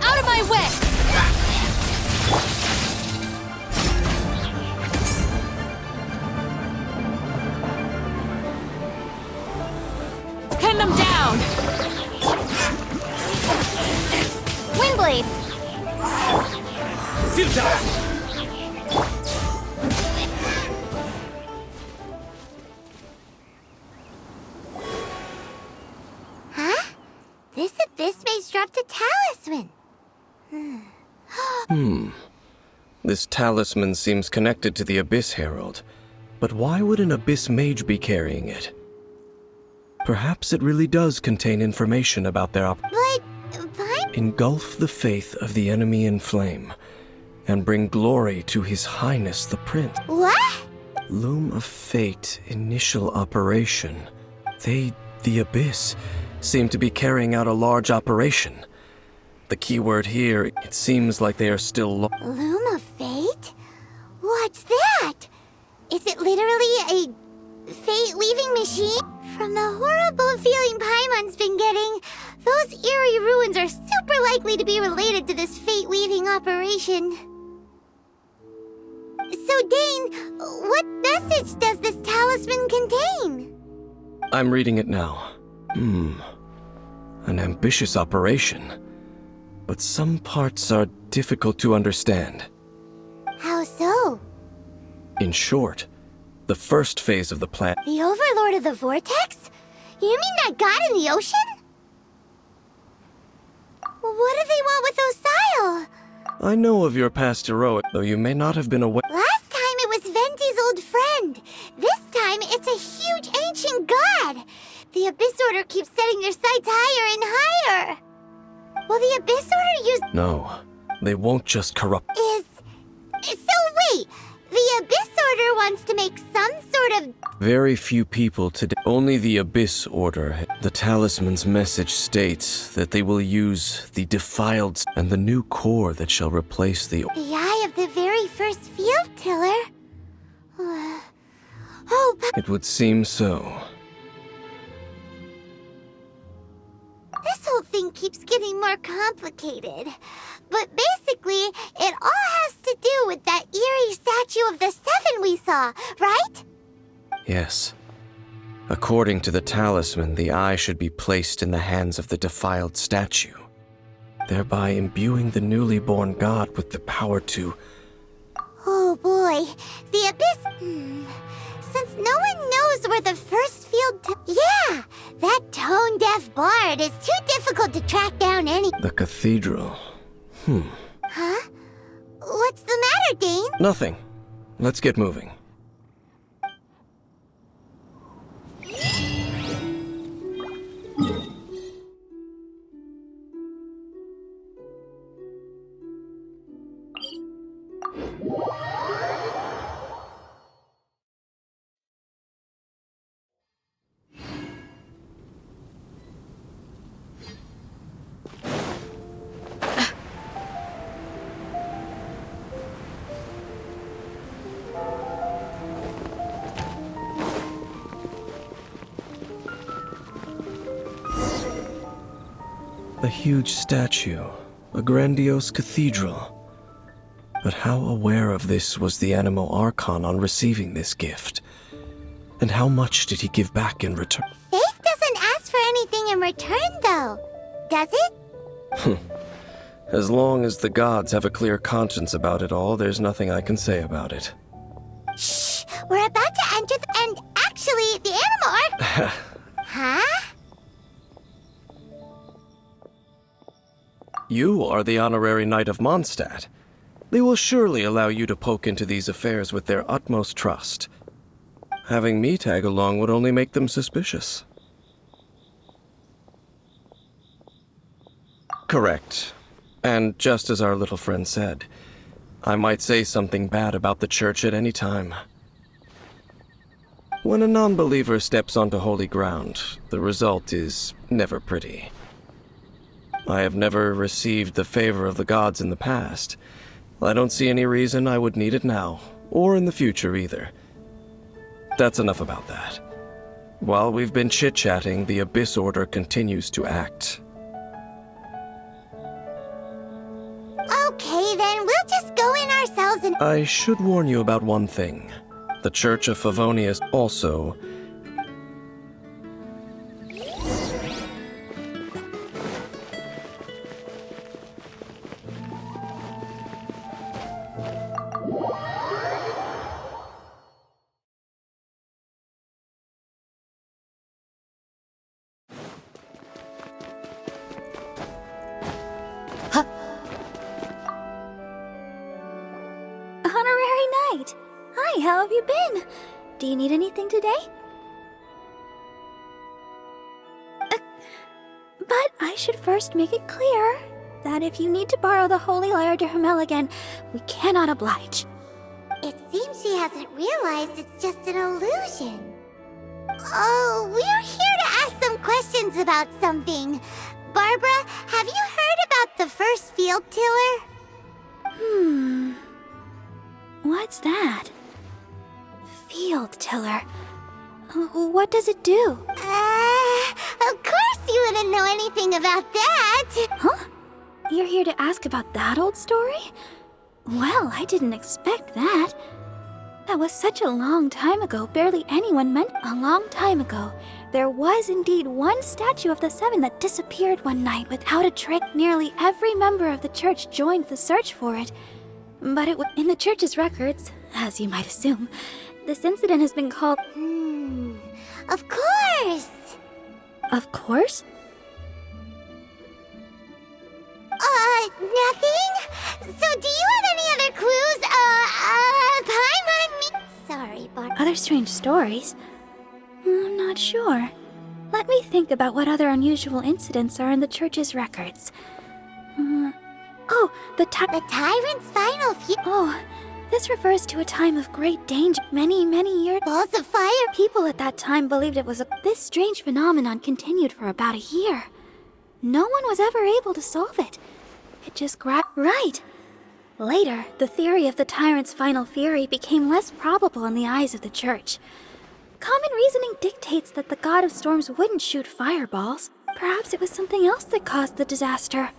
Out of my way! Pin them down! Windblade! Futile! Huh? This abyss mage dropped a talisman. This talisman seems connected to the Abyss Herald. But why would an Abyss Mage be carrying it? Perhaps it really does contain information about their But Engulf the faith of the enemy in flame, and bring glory to His Highness the Prince. what? Loom of Fate initial operation. They, the Abyss, seem to be carrying out a large operation. The keyword here, it seems like they are still Loom of Fate? What's that? Is it literally a fate-weaving machine? From the horrible feeling Paimon's been getting, those eerie ruins are super likely to be related to this fate-weaving operation. So, Dane, what message does this talisman contain? I'm reading it now. An ambitious operation. But some parts are difficult to understand. How so? In short, the first phase of the plan... The Overlord of the Vortex? You mean that god in the ocean? What do they want with Osile? I know of your past heroic, though you may not have been aware... Last time it was Venti's old friend. This time it's a huge ancient god. The Abyss Order keeps setting their sights higher and higher. Will the Abyss Order use... No, they won't just corrupt... So wait, the Abyss Order wants to make some sort of... Very few people today. Only the Abyss Order. The talisman's message states that they will use the defiled and the new core that shall replace the... The eye of the very first field tiller? Oh, but It would seem so. this whole thing keeps getting more complicated. But basically, it all has to do with that eerie statue of the Seven we saw, right? Yes. According to the talisman, the eye should be placed in the hands of the defiled statue, thereby imbuing the newly born god with the power to... Oh boy, the Abyss... Since no one knows where the first field... Yeah, that tone-deaf bard is too difficult to track down any... The cathedral. Huh? What's the matter, Dane? Nothing. Let's get moving. A huge statue, a grandiose cathedral. But how aware of this was the Animo Archon on receiving this gift? And how much did he give back in return? Faith doesn't ask for anything in return, though. Does it? As long as the gods have a clear conscience about it all, there's nothing I can say about it. We're about to enter and actually, the animal arc... Huh? You are the honorary Knight of Mondstadt. They will surely allow you to poke into these affairs with their utmost trust. Having me tag along would only make them suspicious. Correct. And just as our little friend said, I might say something bad about the church at any time. When a non-believer steps onto holy ground, the result is never pretty. I have never received the favor of the gods in the past. I don't see any reason I would need it now, or in the future either. That's enough about that. While we've been chit-chatting, the Abyss Order continues to act. Okay, then we'll just go in ourselves and... I should warn you about one thing. The Church of Favonius also... Honorary Knight! Hi, how have you been? Do you need anything today? But I should first make it clear that if you need to borrow the Holy Lyre de Hermel again, we cannot oblige. It seems she hasn't realized it's just an illusion. Oh, we're here to ask some questions about something. Barbara, have you heard about the first field tiller? What's that? Field tiller. What does it do? Of course you wouldn't know anything about that. Huh? You're here to ask about that old story? Well, I didn't expect that. That was such a long time ago, barely anyone meant a long time ago. There was indeed one statue of the Seven that disappeared one night without a trace. Nearly every member of the church joined the search for it. But it was in the church's records, as you might assume. This incident has been called... Of course! Of course? Nothing? So do you have any other clues? Paimon me... Sorry, Barbara. Other strange stories? I'm not sure. Let me think about what other unusual incidents are in the church's records. The Tyrant's final few... Oh, this refers to a time of great danger. Many years... Balls of fire? People at that time believed it was a... This strange phenomenon continued for about a year. No one was ever able to solve it. It just grabbed... Right! Later, the theory of the Tyrant's final fury became less probable in the eyes of the church. Common reasoning dictates that the god of storms wouldn't shoot fireballs. Perhaps it was something else that caused the disaster.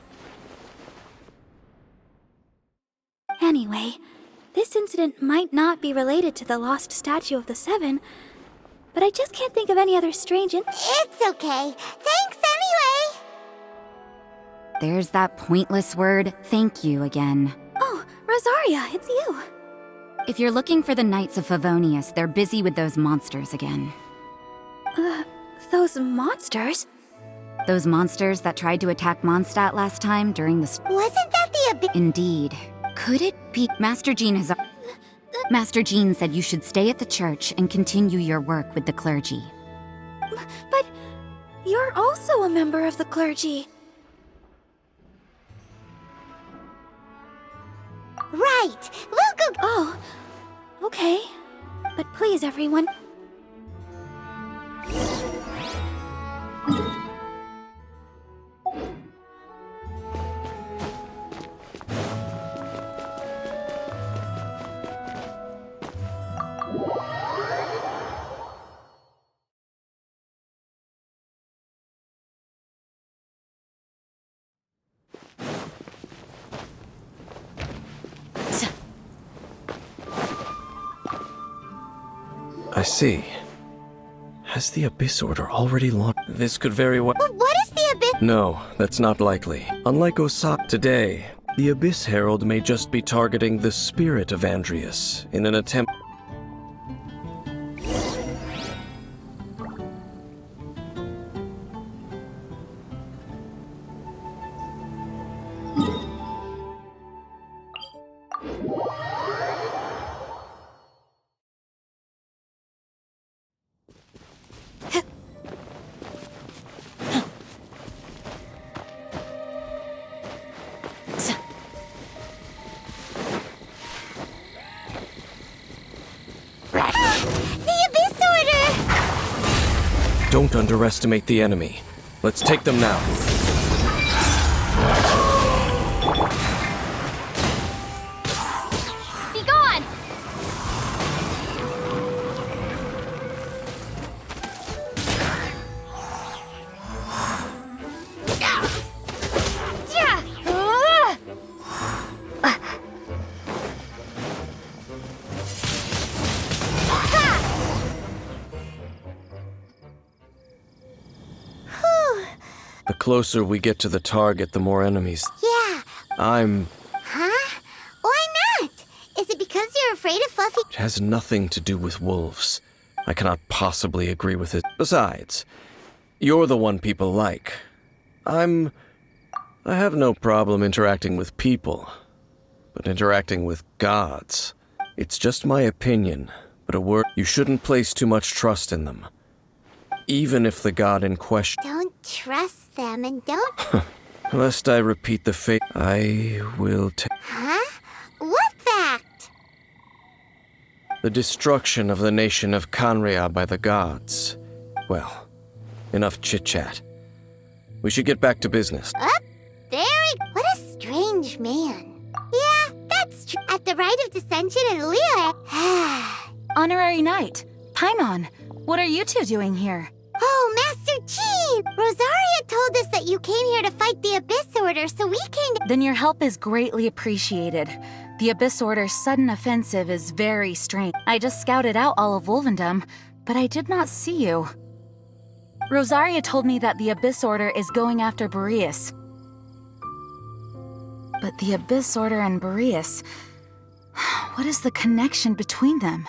Anyway, this incident might not be related to the lost statue of the Seven, but I just can't think of any other strange It's okay. Thanks anyway! There's that pointless word, thank you again. Oh, Rosaria, it's you. If you're looking for the Knights of Favonius, they're busy with those monsters again. Those monsters? Those monsters that tried to attack Mondstadt last time during the... Wasn't that the Indeed. Could it be... Master Jean has... Master Jean said you should stay at the church and continue your work with the clergy. But you're also a member of the clergy. Right. We'll go... Oh, okay. But please, everyone... I see. Has the Abyss Order already launched? This could very well... What is the Abyss? No, that's not likely. Unlike Osaka today, the Abyss Herald may just be targeting the spirit of Andreas in an attempt... Don't underestimate the enemy. Let's take them now. Be gone! Yeah! The closer we get to the target, the more enemies. Yeah. Huh? Why not? Is it because you're afraid of Fluffy? It has nothing to do with wolves. I cannot possibly agree with it. Besides, you're the one people like. I have no problem interacting with people, but interacting with gods. It's just my opinion, but a word. You shouldn't place too much trust in them. Even if the god in question. Don't trust them and don't. Lest I repeat the fate, I will take. Huh? What fact? The destruction of the nation of Canria by the gods. Well, enough chit-chat. We should get back to business. What a strange man. Yeah, that's true. At the rite of dissension in Liyue. Honorary Knight, Paimon, what are you two doing here? Oh, Master Jean! Rosaria told us that you came here to fight the Abyss Order, so we came to— Then your help is greatly appreciated. The Abyss Order's sudden offensive is very strange. I just scouted out all of Wolvendom, but I did not see you. Rosaria told me that the Abyss Order is going after Boreas. But the Abyss Order and Boreas... What is the connection between them?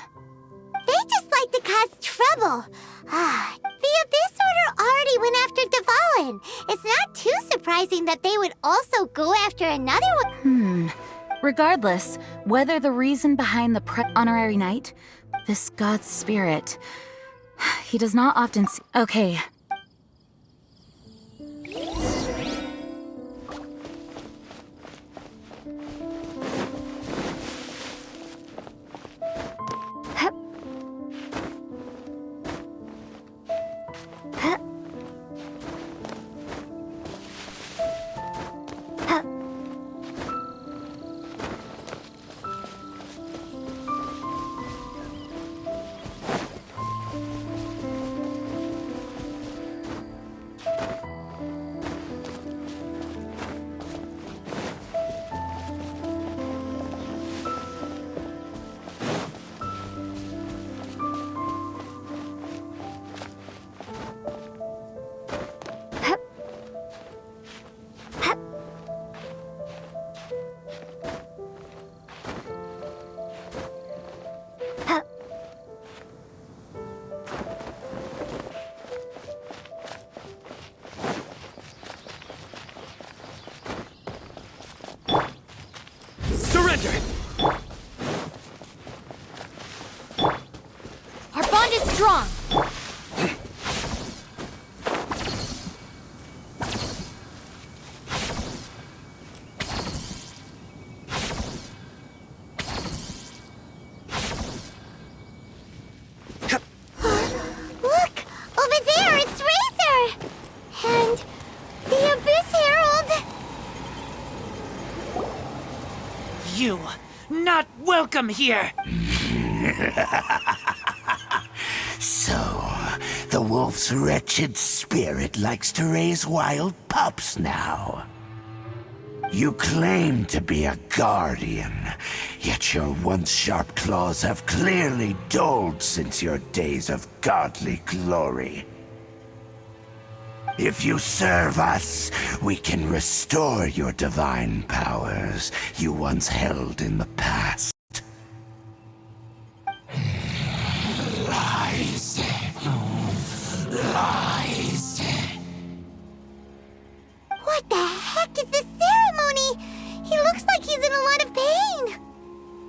They just like to cause trouble. The Abyss Order already went after Dvalin. It's not too surprising that they would also go after another one. Regardless, whether the reason behind the Honorary Knight, this god's spirit, he does not often see— Okay. Our bond is strong. Look! Over there, it's Razor! And the Abyss Herald! You, not welcome here! So, the wolf's wretched spirit likes to raise wild pups now. You claim to be a guardian, yet your once sharp claws have clearly dulled since your days of godly glory. If you serve us, we can restore your divine powers you once held in the past. Lies. Lies. What the heck is this ceremony? He looks like he's in a lot of pain.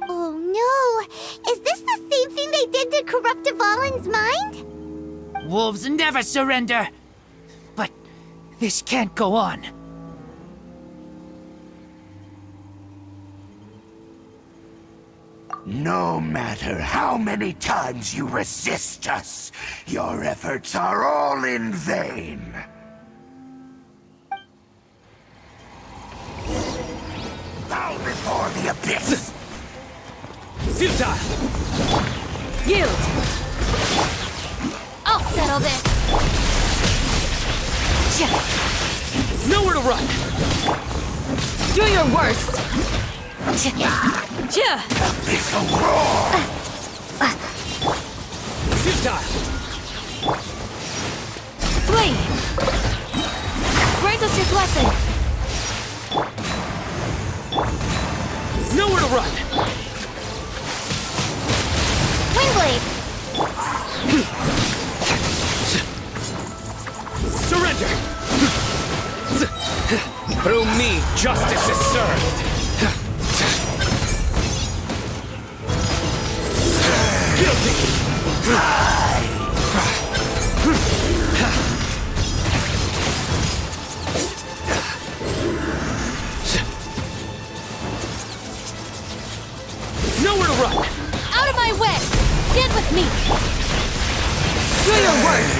Oh no! Is this the same thing they did to corrupt Dvalin's mind? Wolves never surrender! But this can't go on. No matter how many times you resist us, your efforts are all in vain. Bow before the abyss! Futile! Yield! I'll settle this! Nowhere to run! Do your worst! Abyssal roar! Futile! Flee! Grant us your blessing! Nowhere to run! Wingblade! Surrender! Through me, justice is served! Guilty! Nowhere to run! Out of my way! Stand with me! Do your worst!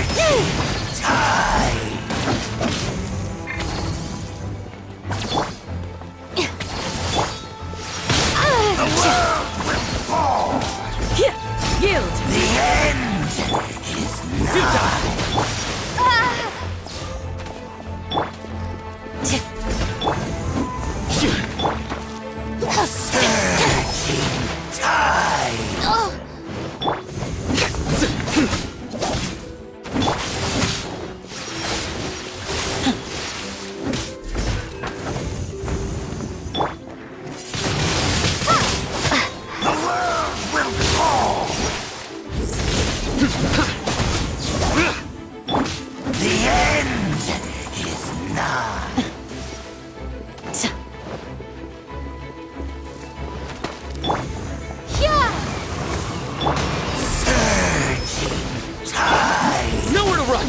The world will fall! Yield! The end is nigh! Surging tide! The world will fall! The end is nigh! Surging tide! Nowhere to run!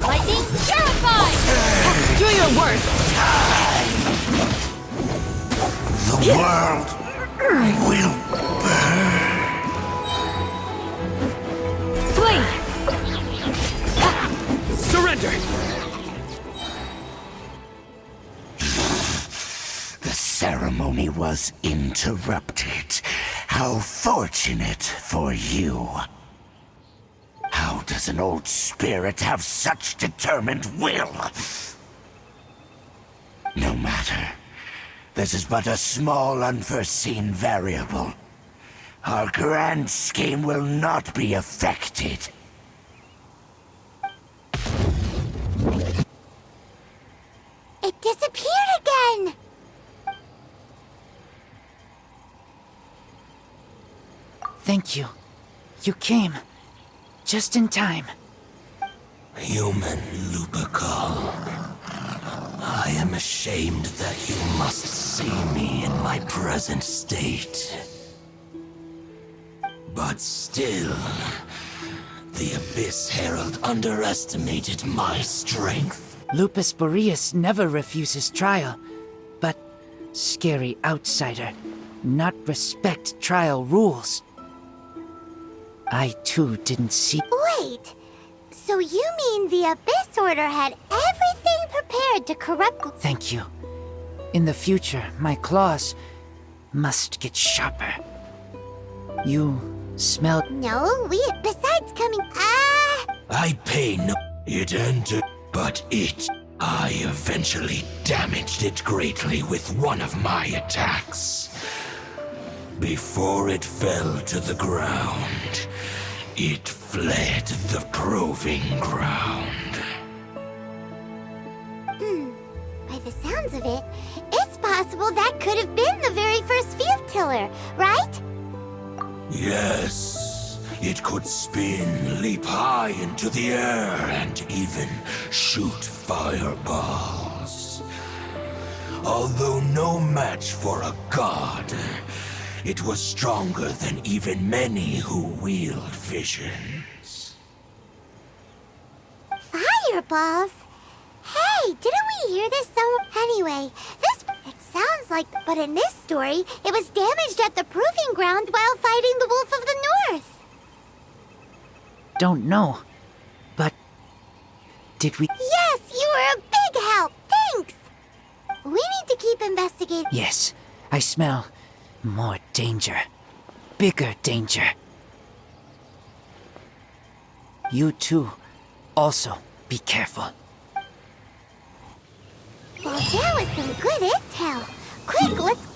Lightning terrified! Do your worst! The world will burn! Flee! Surrender! The ceremony was interrupted. How fortunate for you. How does an old spirit have such determined will? No matter. This is but a small unforeseen variable. Our grand scheme will not be affected. It disappeared again! Thank you. You came. Just in time. Human Lupercal. I am ashamed that you must see me in my present state. But still, the Abyss Herald underestimated my strength. Lupus Boreas never refuses trial, but scary outsider, not respect trial rules. I too didn't see. Wait, so you mean the Abyss Order had everything prepared to corrupt... Thank you. In the future, my claws must get sharper. You smell... No, besides coming... I pay no... It entered, but I eventually damaged it greatly with one of my attacks. Before it fell to the ground, it fled the proving ground. By the sounds of it, it's possible that could have been the very first field tiller, right? Yes, it could spin, leap high into the air, and even shoot fireballs. Although no match for a god, It was stronger than even many who wield visions. Fireballs? Hey, didn't we hear this somewhere? Anyway, it sounds like, but in this story, it was damaged at the proving ground while fighting the Wolf of the North. Don't know. But did we? Yes, you were a big help. Thanks. We need to keep investigating. Yes, I smell more danger. Bigger danger. You too. Also, be careful. Well, that was some good intel. Quick, let's...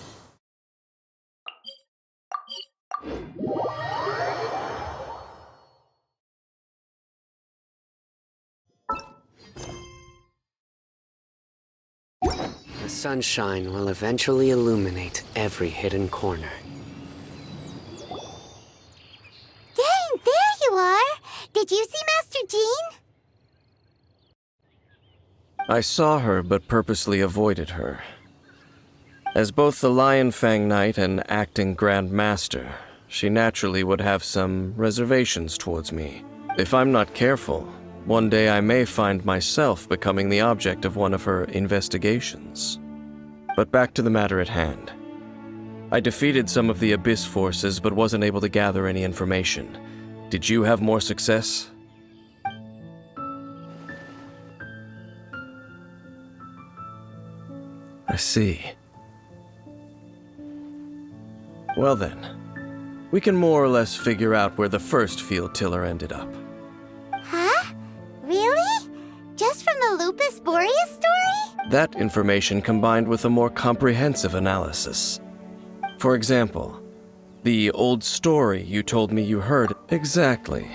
The sunshine will eventually illuminate every hidden corner. Dang, there you are! Did you see Master Jean? I saw her, but purposely avoided her. As both the Lion Fang Knight and acting Grand Master, she naturally would have some reservations towards me. If I'm not careful, one day I may find myself becoming the object of one of her investigations. But back to the matter at hand. I defeated some of the Abyss forces, but wasn't able to gather any information. Did you have more success? I see. Well then, we can more or less figure out where the first field tiller ended up. Huh? Really? Just from the Lupus Boreas story? That information combined with a more comprehensive analysis. For example, the old story you told me you heard. Exactly.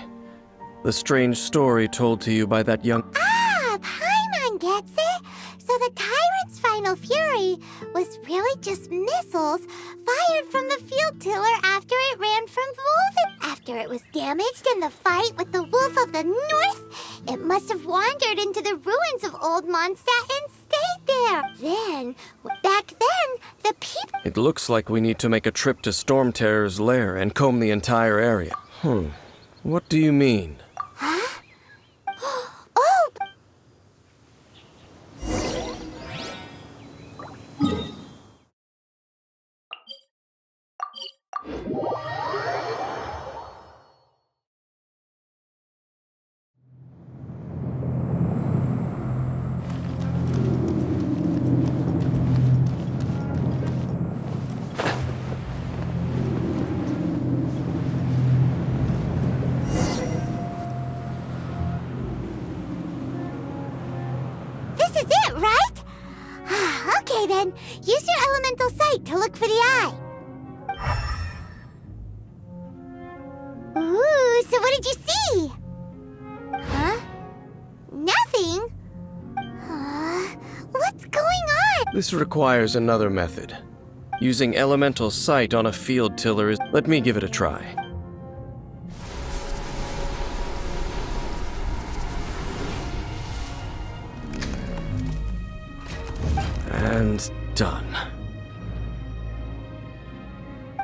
The strange story told to you by that young... Ah, Paimon gets it! So the Tyrant's final fury was really just missiles fired from the field tiller after it ran from Wolven. After it was damaged in the fight with the Wolf of the North, it must have wandered into the ruins of Old Mondstadt and stayed there. Then, back then, the people... It looks like we need to make a trip to Storm Terror's lair and comb the entire area. What do you mean? Huh? Oh! This is it, right? Okay then, use your elemental sight to look for the eye. Ooh, so what did you see? Huh? Nothing? What's going on? This requires another method. Using elemental sight on a field tiller is... Let me give it a try. And done.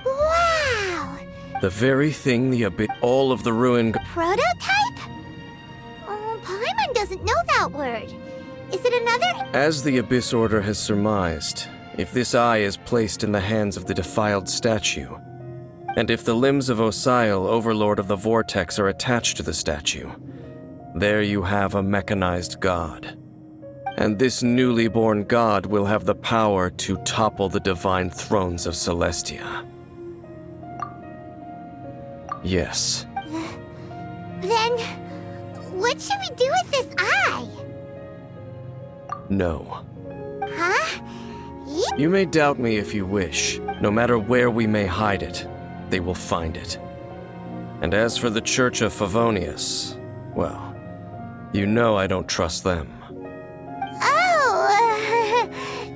Wow! The very thing the Abyss... All of the ruin... Prototype? Oh, Paimon doesn't know that word. Is it another? As the Abyss Order has surmised, if this eye is placed in the hands of the defiled statue, and if the limbs of Osial, Overlord of the Vortex, are attached to the statue, there you have a mechanized god. And this newly born god will have the power to topple the divine thrones of Celestia. Yes. Then, what should we do with this eye? No. Huh? You may doubt me if you wish. No matter where we may hide it, they will find it. And as for the Church of Favonius, well, you know I don't trust them. Oh,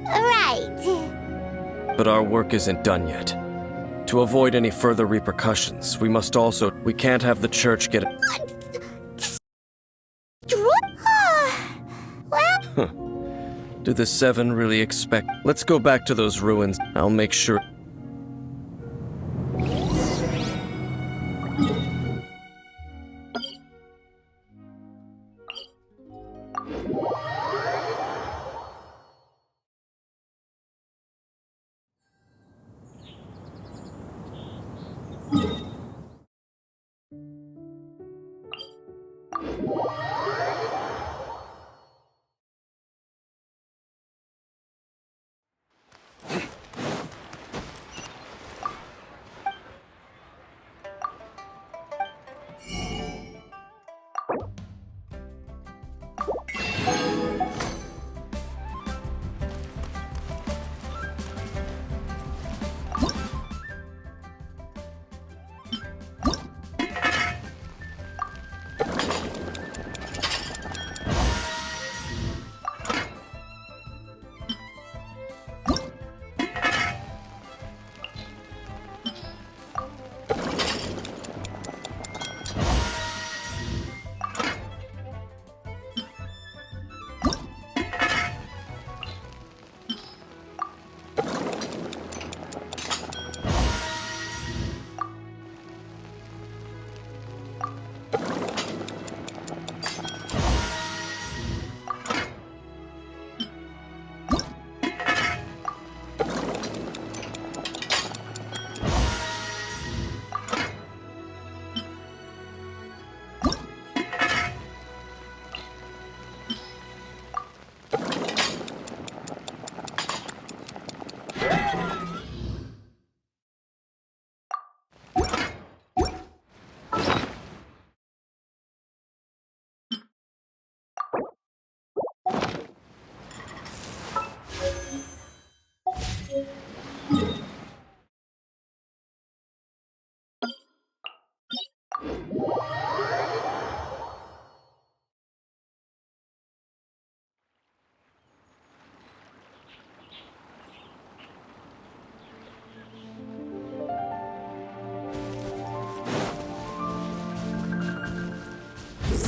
right. But our work isn't done yet. To avoid any further repercussions, we must also... We can't have the Church get... Well... Do the Seven really expect... Let's go back to those ruins. I'll make sure...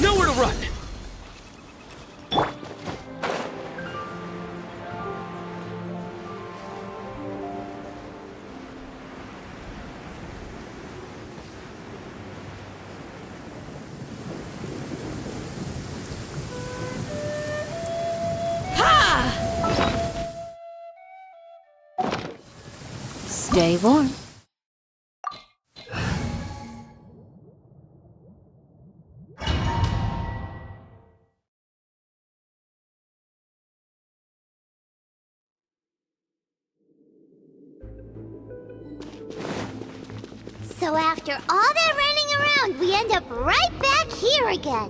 Nowhere to run! Stay warm. So after all that running around, we end up right back here again.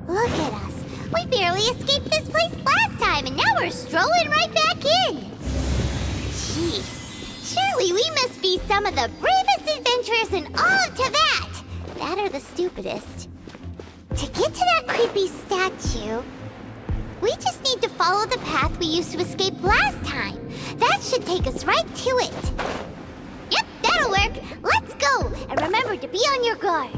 Look at us. We barely escaped this place last time, and now we're strolling right back in. Gee, surely we must be some of the bravest adventurers in all of Teyvat. That or the stupidest. To get to that creepy statue, we just need to follow the path we used to escape last time. That should take us right to it. Yep, that'll work. Let's go, and remember to be on your guard.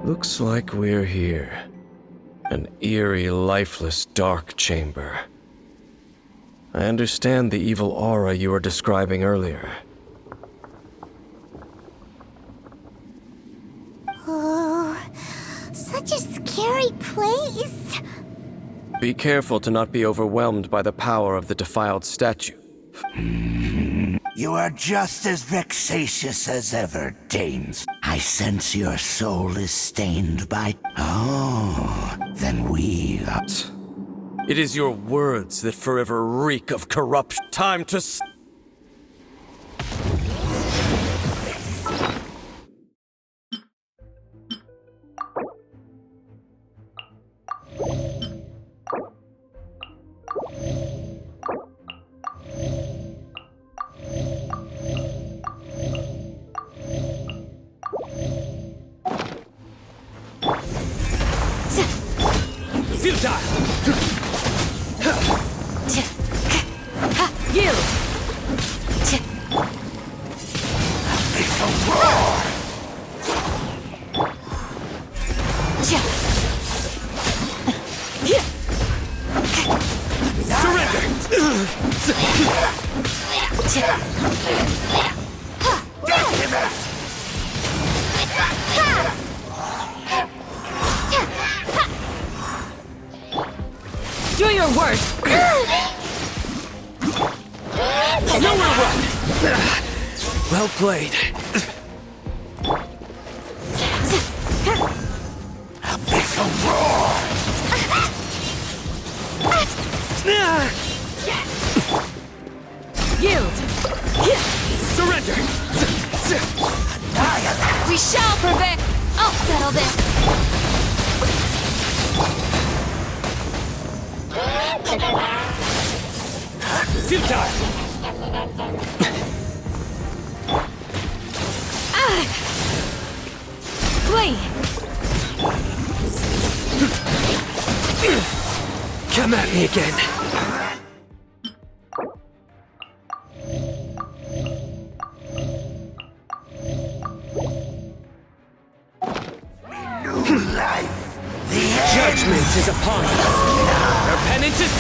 Looks like we're here. An eerie, lifeless, dark chamber. I understand the evil aura you were describing earlier. Oh, such a scary place. Be careful to not be overwhelmed by the power of the defiled statue. You are just as vexatious as ever, Danes. I sense your soul is stained by... Oh, then we... It is your words that forever reek of corruption. Time to... Yield! Do your worst! Nowhere to run! Well played. Yield! Surrender! We shall prevail! I'll settle this! Futile! Flee! Come at me again. Judgment is upon us. Our penance is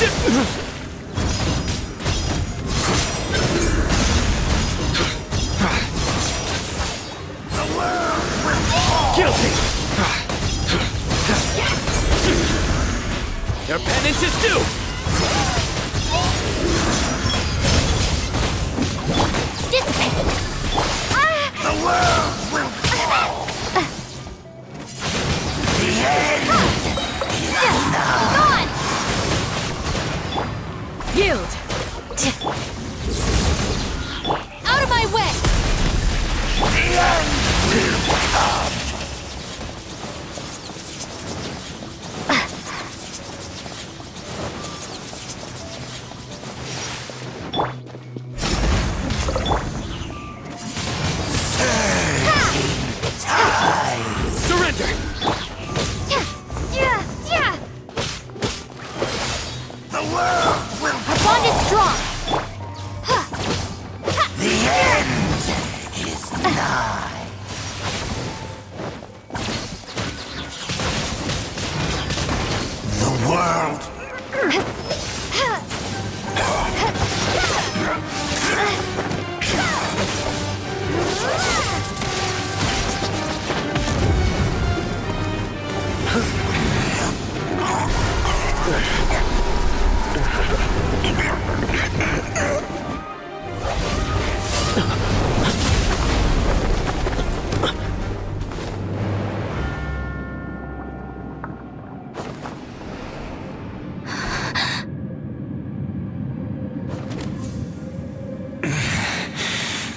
guilty. Your penance is due. Dissipate! The world will fall! The end is now! Gone! Yield! Out of my way! The end will come! Surrender! The world will Our bond is strong! The end is nigh. The world.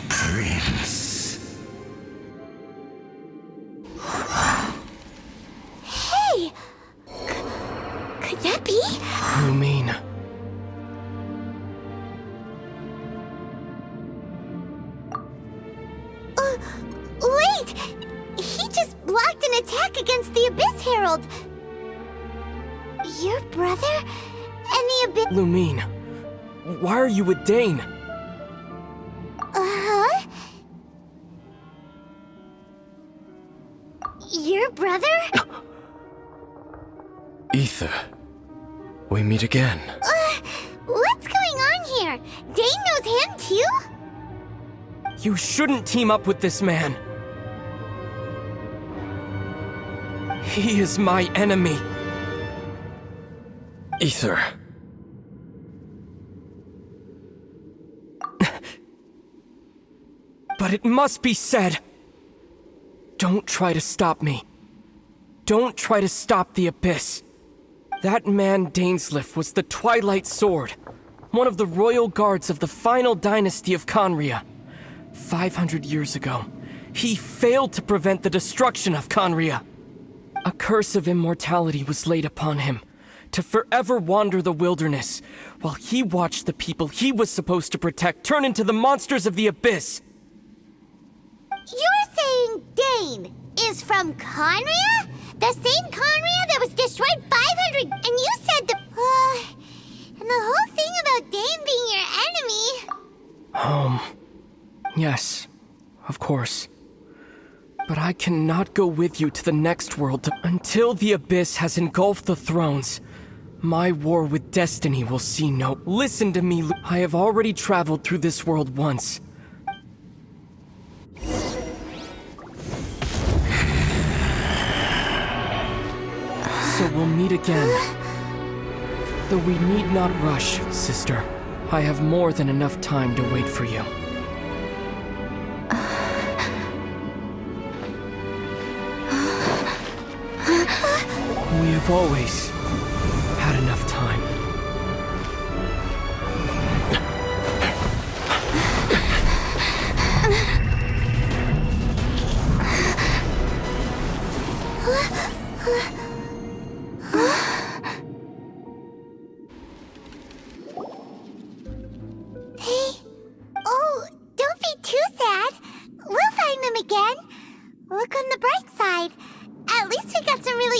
Prince. Hey! Could that be? You mean? Wait! He just blocked an attack against the Abyss Herald! Your brother? And the Abyss... Lumine, why are you with Dane? Uh-huh? Your brother? Ether, we meet again. What's going on here? Dane knows him too? You shouldn't team up with this man. He is my enemy. Ether. But it must be said. Don't try to stop me. Don't try to stop the Abyss. That man Dainsleif was the Twilight Sword, one of the royal guards of the final dynasty of Conria. 500 years ago, he failed to prevent the destruction of Conria. A curse of immortality was laid upon him, to forever wander the wilderness, while he watched the people he was supposed to protect turn into the monsters of the Abyss. You're saying Dane is from Conria? The same Conria that was destroyed 500... And you said the... and the whole thing about Dane being your enemy... Yes, of course. But I cannot go with you to the next world until the Abyss has engulfed the thrones. My war with destiny will see no... Listen to me, I have already traveled through this world once. So we'll meet again. Though we need not rush, sister. I have more than enough time to wait for you. We have always had enough time. Oh, don't be too sad. We'll find them again. Look on the bright side. At least we got some really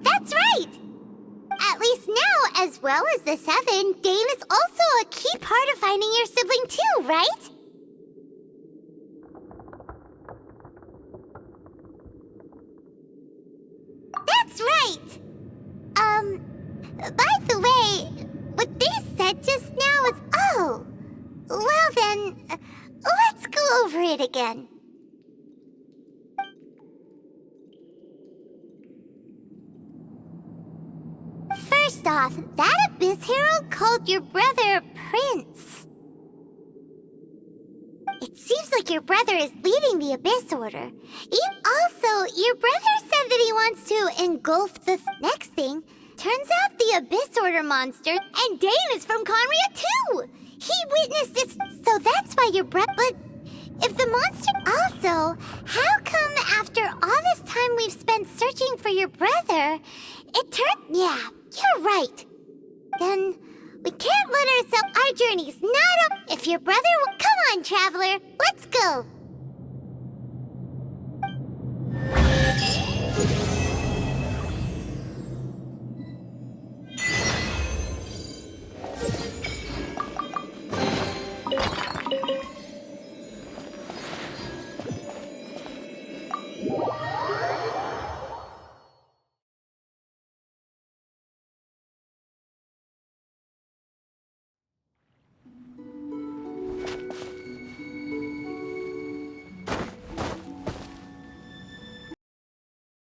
that's right. At least now, as well as the 7, Dane is also a key part of finding your sibling too, right? That's right. By the way, what they said just now was... Oh, well then, let's go over it again. First off, that Abyss Herald called your brother Prince. It seems like your brother is leading the Abyss Order. Also, your brother said that he wants to engulf the next thing. Turns out the Abyss Order monster, and Dane is from Conria too! He witnessed this, so that's why your brother... But if the monster... Also, how come after all this time we've spent searching for your brother, it turned... Yeah, you're right. Then we can't let ourselves... Our journey's not up... If your brother... Come on, traveler, let's go!